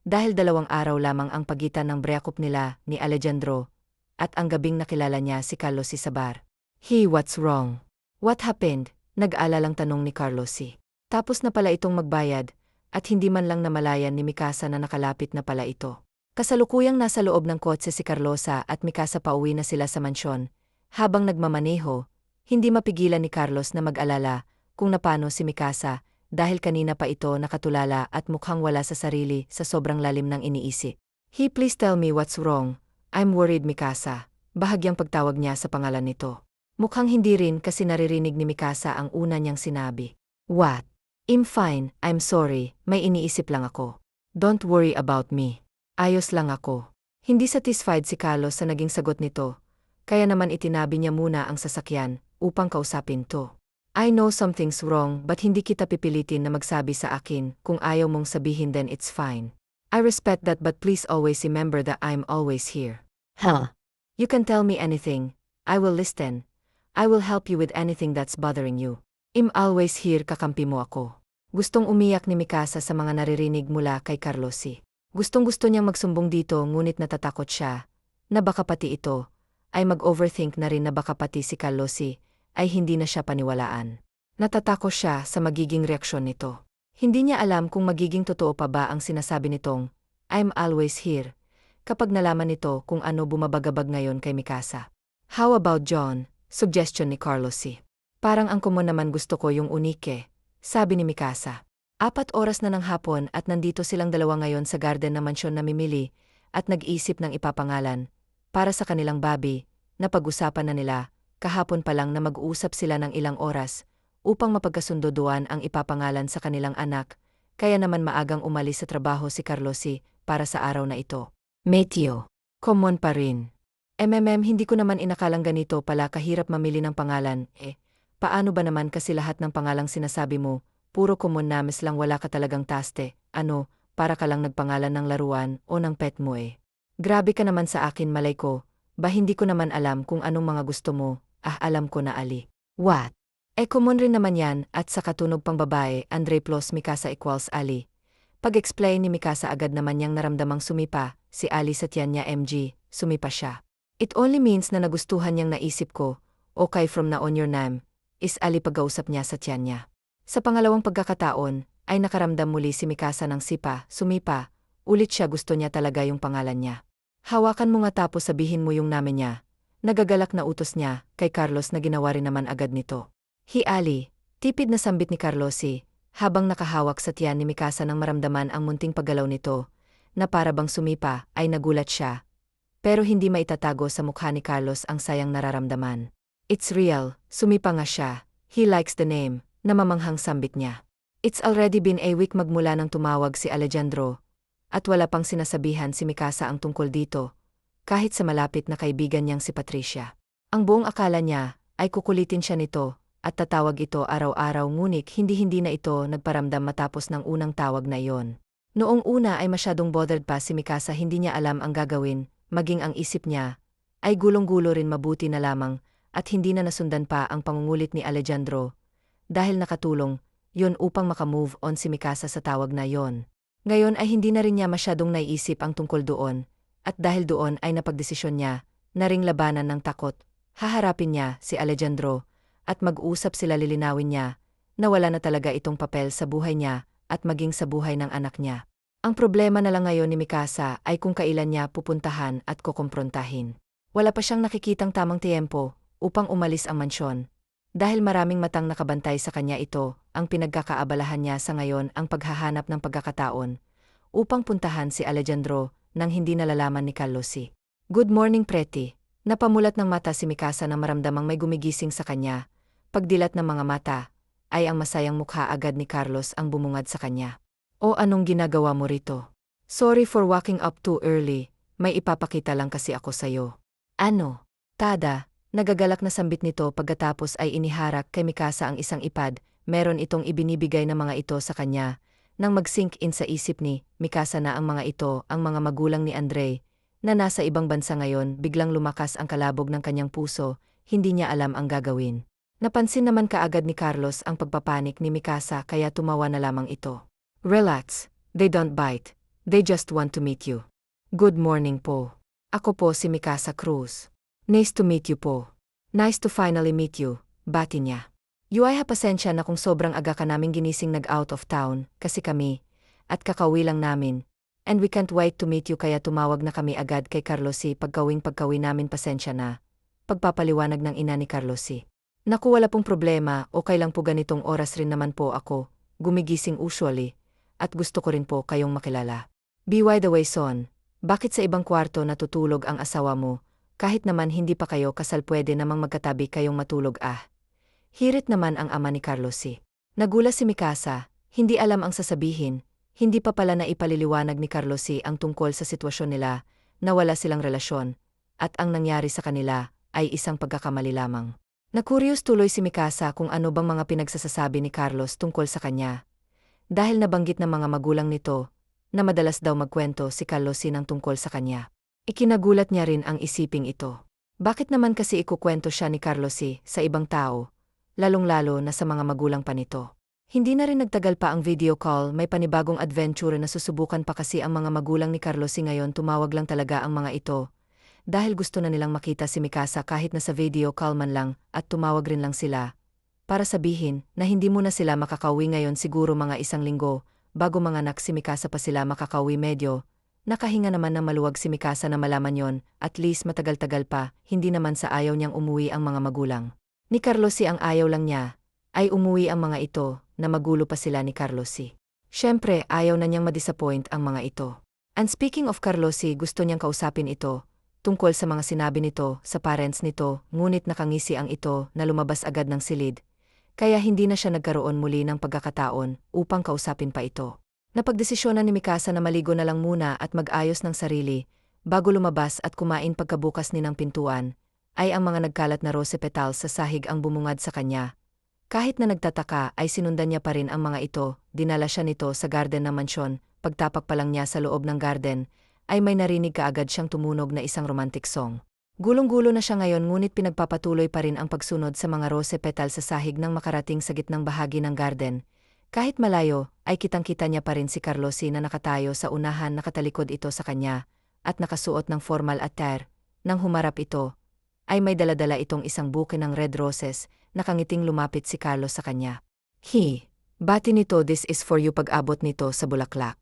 Dahil 2 araw lamang ang pagitan ng breakup nila ni Alejandro, at ang gabing nakilala niya si Carlos sa bar. What's wrong? What happened? Nag-alalang tanong ni Carlos. Tapos na pala itong magbayad, at hindi man lang namalayan ni Mikasa na nakalapit na pala ito. Kasalukuyang nasa loob ng kotse si Carlosa at Mikasa pauwi na sila sa mansyon. Habang nagmamaneho, hindi mapigilan ni Carlos na mag-alala kung napano si Mikasa dahil kanina pa ito nakatulala at mukhang wala sa sarili sa sobrang lalim ng iniisip. Please tell me what's wrong. I'm worried, Mikasa. Bahagyang pagtawag niya sa pangalan nito. Mukhang hindi rin kasi naririnig ni Mikasa ang una niyang sinabi. What? I'm fine, I'm sorry, may iniisip lang ako. Don't worry about me. Ayos lang ako. Hindi satisfied si Carlos sa naging sagot nito, kaya naman itinabi niya muna ang sasakyan upang kausapin to. I know something's wrong but hindi kita pipilitin na magsabi sa akin kung ayaw mong sabihin then it's fine. I respect that but please always remember that I'm always here. Huh? You can tell me anything. I will listen. I will help you with anything that's bothering you. I'm always here, kakampi mo ako. Gustong umiyak ni Mikasa sa mga naririnig mula kay Carlos. Gustong-gusto niyang magsumbong dito ngunit natatakot siya na baka pati ito ay mag-overthink na rin na baka pati si Carlos ay hindi na siya paniwalaan. Natatakot siya sa magiging reaksyon nito. Hindi niya alam kung magiging totoo pa ba ang sinasabi nitong I'm always here kapag nalaman nito kung ano bumabagabag ngayon kay Mikasa. How about John? Suggestion ni Carlos. Parang ang common naman gusto ko yung unike. Sabi ni Mikasa. 4 oras na ng hapon at nandito silang dalawa ngayon sa garden na mansyon na mimili at nag-isip ng ipapangalan para sa kanilang baby na pag-usapan na nila kahapon pa lang na mag-uusap sila ng ilang oras upang mapagkasunduan ang ipapangalan sa kanilang anak, kaya naman maagang umalis sa trabaho si Carlos para sa araw na ito. Meteo. Common pa rin. Hindi ko naman inakalang ganito pala kahirap mamili ng pangalan. Paano ba naman kasi lahat ng pangalang sinasabi mo, puro common names lang wala ka talagang taste, para ka lang nagpangalan ng laruan o ng pet mo Grabe ka naman sa akin malay ko, ba hindi ko naman alam kung anong mga gusto mo, alam ko na Ali. What? Common rin naman yan at sa katunog pang babae, Andre plus Mikasa equals Ali. Pag-explain ni Mikasa agad naman niyang naramdamang sumipa, si Ali sa tiyan niya sumipa siya. It only means na nagustuhan niyang naisip ko, okay from now on your name. Is Ali pag-ausap niya sa tiyan niya. Sa pangalawang pagkakataon, ay nakaramdam muli si Mikasa ng sumipa, ulit siya gusto niya talaga yung pangalan niya. Hawakan mo nga tapos sabihin mo yung namin niya. Nagagalak na utos niya, kay Carlos na ginawa rin naman agad nito. Ali, tipid na sambit ni Carlos habang nakahawak sa tiyan ni Mikasa nang maramdaman ang munting paggalaw nito, na para bang sumipa ay nagulat siya. Pero hindi maitatago sa mukha ni Carlos ang sayang nararamdaman. It's real, sumipa nga siya. He likes the name, namamanghang sambit niya. It's already been a week magmula nang tumawag si Alejandro, at wala pang sinasabihan si Mikasa ang tungkol dito, kahit sa malapit na kaibigan niyang si Patricia. Ang buong akala niya ay kukulitin siya nito, at tatawag ito araw-araw ngunit hindi na ito nagparamdam matapos ng unang tawag na iyon. Noong una ay masyadong bothered pa si Mikasa, hindi niya alam ang gagawin, maging ang isip niya ay gulong-gulo rin mabuti na lamang, at hindi na nasundan pa ang pangungulit ni Alejandro, dahil nakatulong yon upang makamove on si Mikasa sa tawag na yon. Ngayon ay hindi na rin niya masyadong naiisip ang tungkol doon, at dahil doon ay napagdesisyon niya na ring labanan ng takot, haharapin niya si Alejandro, at mag-usap sila, lilinawin niya na wala na talaga itong papel sa buhay niya at maging sa buhay ng anak niya. Ang problema na lang ngayon ni Mikasa ay kung kailan niya pupuntahan at kukumprontahin. Wala pa siyang nakikitang tamang tiempo upang umalis ang mansyon. Dahil maraming matang nakabantay sa kanya, ito ang pinagkakaabalahan niya sa ngayon, ang paghahanap ng pagkakataon upang puntahan si Alejandro nang hindi nalalaman ni Carlos. Good morning, Pretty. Napamulat ng mata si Mikasa na maramdamang may gumigising sa kanya. Pagdilat ng mga mata, ay ang masayang mukha agad ni Carlos ang bumungad sa kanya. O anong ginagawa mo rito? Sorry for waking up too early, may ipapakita lang kasi ako sayo. Ano? Tada, nagagalak na sambit nito pagkatapos ay iniharak kay Mikasa ang isang ipad, meron itong ibinibigay na mga ito sa kanya. Nang mag-sink in sa isip ni Mikasa na ang mga ito ang mga magulang ni Andre, na nasa ibang bansa ngayon, biglang lumakas ang kalabog ng kanyang puso, hindi niya alam ang gagawin. Napansin naman kaagad ni Carlos ang pagpapanik ni Mikasa kaya tumawa na lamang ito. Relax, they don't bite. They just want to meet you. Good morning po. Ako po si Mikasa Cruz. Nice to meet you po. Nice to finally meet you, bati niya. Yuay pasensya na kung sobrang aga ka naming ginising nag-out of town, kasi kami, at kakauwi lang namin. And we can't wait to meet you kaya tumawag na kami agad kay Carlosi pagkawi namin pasensya na. Pagpapaliwanag ng ina ni Carlosi. Naku wala pong problema, okay lang po ganitong oras rin naman po ako, gumigising usually, at gusto ko rin po kayong makilala. By the way son, bakit sa ibang kwarto natutulog ang asawa mo, kahit naman hindi pa kayo kasal pwede namang magkatabi kayong matulog ah. Hirit naman ang ama ni Carlosi. Nagula si Mikasa, hindi alam ang sasabihin, hindi pa pala na ipaliliwanag ni Carlosi ang tungkol sa sitwasyon nila, na wala silang relasyon, at ang nangyari sa kanila ay isang pagkakamali lamang. Nakuryos tuloy si Mikasa kung ano bang mga pinagsasasabi ni Carlos tungkol sa kanya. Dahil nabanggit ng mga magulang nito, na madalas daw magkwento si Carlosi ng tungkol sa kanya. Ikinagulat niya rin ang isiping ito. Bakit naman kasi ikukwento siya ni Carlosi sa ibang tao, lalong-lalo na sa mga magulang pa nito. Hindi na rin nagtagal pa ang video call, may panibagong adventure na susubukan pa kasi ang mga magulang ni Carlosi ngayon tumawag lang talaga ang mga ito. Dahil gusto na nilang makita si Mikasa kahit na sa video call man lang at tumawag rin lang sila. Para sabihin na hindi muna sila makakauwi ngayon siguro mga 1 linggo, bago manganak si Mikasa pa sila makakauwi medyo. Nakahinga naman ng maluwag si Mikasa na malaman yon, at least matagal-tagal pa, hindi naman sa ayaw niyang umuwi ang mga magulang. Ni Carlosi ang ayaw lang niya, ay umuwi ang mga ito, na magulo pa sila ni Carlosi. Siyempre ayaw na niyang madisappoint ang mga ito. And speaking of Carlosi gusto niyang kausapin ito, tungkol sa mga sinabi nito sa parents nito, ngunit nakangisi ang ito na lumabas agad ng silid. Kaya hindi na siya nagkaroon muli ng pagkakataon upang kausapin pa ito. Napagdesisyonan ni Mikasa na maligo na lang muna at mag-ayos ng sarili, bago lumabas at kumain pagkabukas ni ng pintuan, ay ang mga nagkalat na rose petals sa sahig ang bumungad sa kanya. Kahit na nagtataka ay sinundan niya pa rin ang mga ito, dinala siya nito sa garden ng mansyon, pagtapak pa lang niya sa loob ng garden, ay may narinig kaagad siyang tumunog na isang romantic song. Gulong-gulo na siya ngayon ngunit pinagpapatuloy pa rin ang pagsunod sa mga rose petal sa sahig nang makarating sa gitnang bahagi ng garden. Kahit malayo, ay kitang-kita niya pa rin si Carlosi na nakatayo sa unahan nakatalikod ito sa kanya, at nakasuot ng formal attire. Nang humarap ito, ay may daladala itong isang buke ng red roses, nakangiting lumapit si Carlos sa kanya. Bati nito this is for you pag-abot nito sa bulaklak.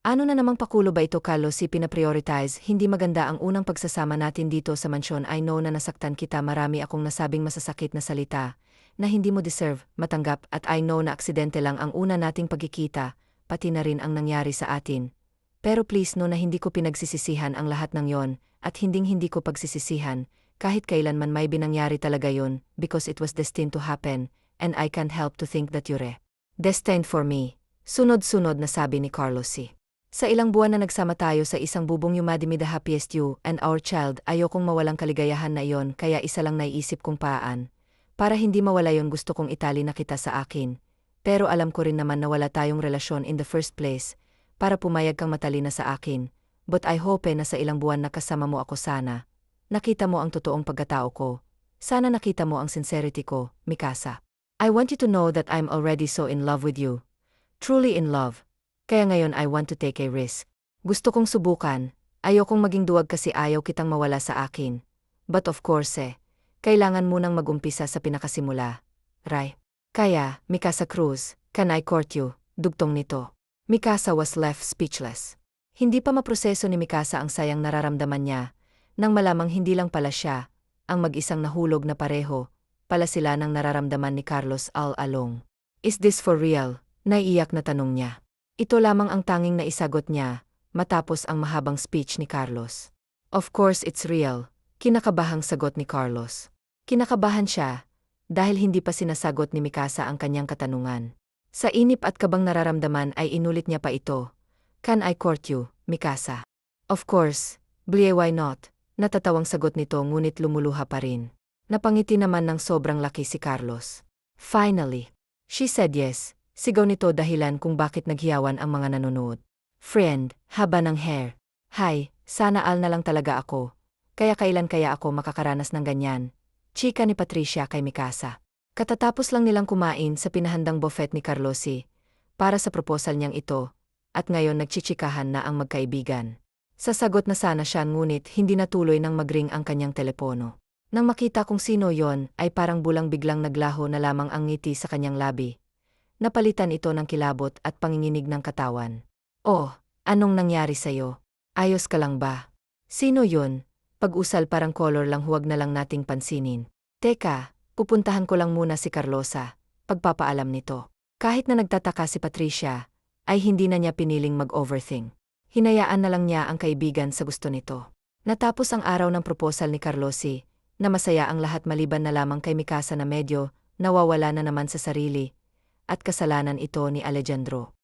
Ano na namang pakulo ba ito Carlos si pinaprioritize, hindi maganda ang unang pagsasama natin dito sa mansyon I know na nasaktan kita marami akong nasabing masasakit na salita, na hindi mo deserve, matanggap at I know na aksidente lang ang una nating pagkikita, pati na rin ang nangyari sa atin. Pero please no na hindi ko pinagsisisihan ang lahat ng yon, at hindi ko pagsisisihan, kahit kailanman may binangyari talaga yon, because it was destined to happen, and I can't help to think that you're destined for me. Sunod-sunod na sabi ni Carlosi. Sa ilang buwan na nagsama tayo sa isang bubong yumadimi the happiest you and our child ayokong mawalang kaligayahan na iyon kaya isa lang naiisip kong paan. Para hindi mawala yon gusto kong itali na kita sa akin. Pero alam ko rin naman na wala tayong relasyon in the first place, para pumayag kang matalina sa akin. But I hope na sa ilang buwan na kasama mo ako sana. Nakita mo ang totoong pagkatao ko. Sana nakita mo ang sincerity ko, Mikasa. I want you to know that I'm already so in love with you. Truly in love. Kaya ngayon I want to take a risk. Gusto kong subukan, ayokong maging duwag kasi ayaw kitang mawala sa akin. But of course kailangan munang mag-umpisa sa pinakasimula. Right? Kaya, Mikasa Cruz, can I court you? Dugtong nito. Mikasa was left speechless. Hindi pa maproseso ni Mikasa ang sayang nararamdaman niya, nang malamang hindi lang pala siya, ang mag-isang nahulog na pareho, pala sila nang nararamdaman ni Carlos all along. Is this for real? Naiiyak na tanong niya. Ito lamang ang tanging naisagot niya, matapos ang mahabang speech ni Carlos. Of course it's real, kinakabahang sagot ni Carlos. Kinakabahan siya, dahil hindi pa sinasagot ni Mikasa ang kanyang katanungan. Sa inip at kabang nararamdaman ay inulit niya pa ito. Can I court you, Mikasa? Of course, why not? Natatawang sagot nito ngunit lumuluha pa rin. Napangiti naman ng sobrang laki si Carlos. Finally, she said yes. Sigaw nito dahilan kung bakit naghiyawan ang mga nanonood. Friend, haba ng hair. Hi, sana all na lang talaga ako. Kaya kailan kaya ako makakaranas ng ganyan? Chika ni Patricia kay Mikasa. Katatapos lang nilang kumain sa pinahandang buffet ni Carlosi. Para sa proposal niyang ito, at ngayon nagchichikahan na ang magkaibigan. Sasagot na sana siya ngunit hindi natuloy nang magring ang kanyang telepono. Nang makita kung sino yon ay parang bulang biglang naglaho na lamang ang ngiti sa kanyang labi. Napalitan ito ng kilabot at panginginig ng katawan. Oh, anong nangyari sa'yo? Ayos ka lang ba? Sino yon? Pag-usal parang color lang, huwag na lang nating pansinin. Teka, pupuntahan ko lang muna si Carlosa, pagpapaalam nito. Kahit na nagtataka si Patricia, ay hindi na niya piniling mag-overthink. Hinayaan na lang niya ang kaibigan sa gusto nito. Natapos ang araw ng proposal ni Carlosi, na masaya ang lahat maliban na lamang kay Mikasa na medyo nawawala na naman sa sarili, at kasalanan ito ni Alejandro.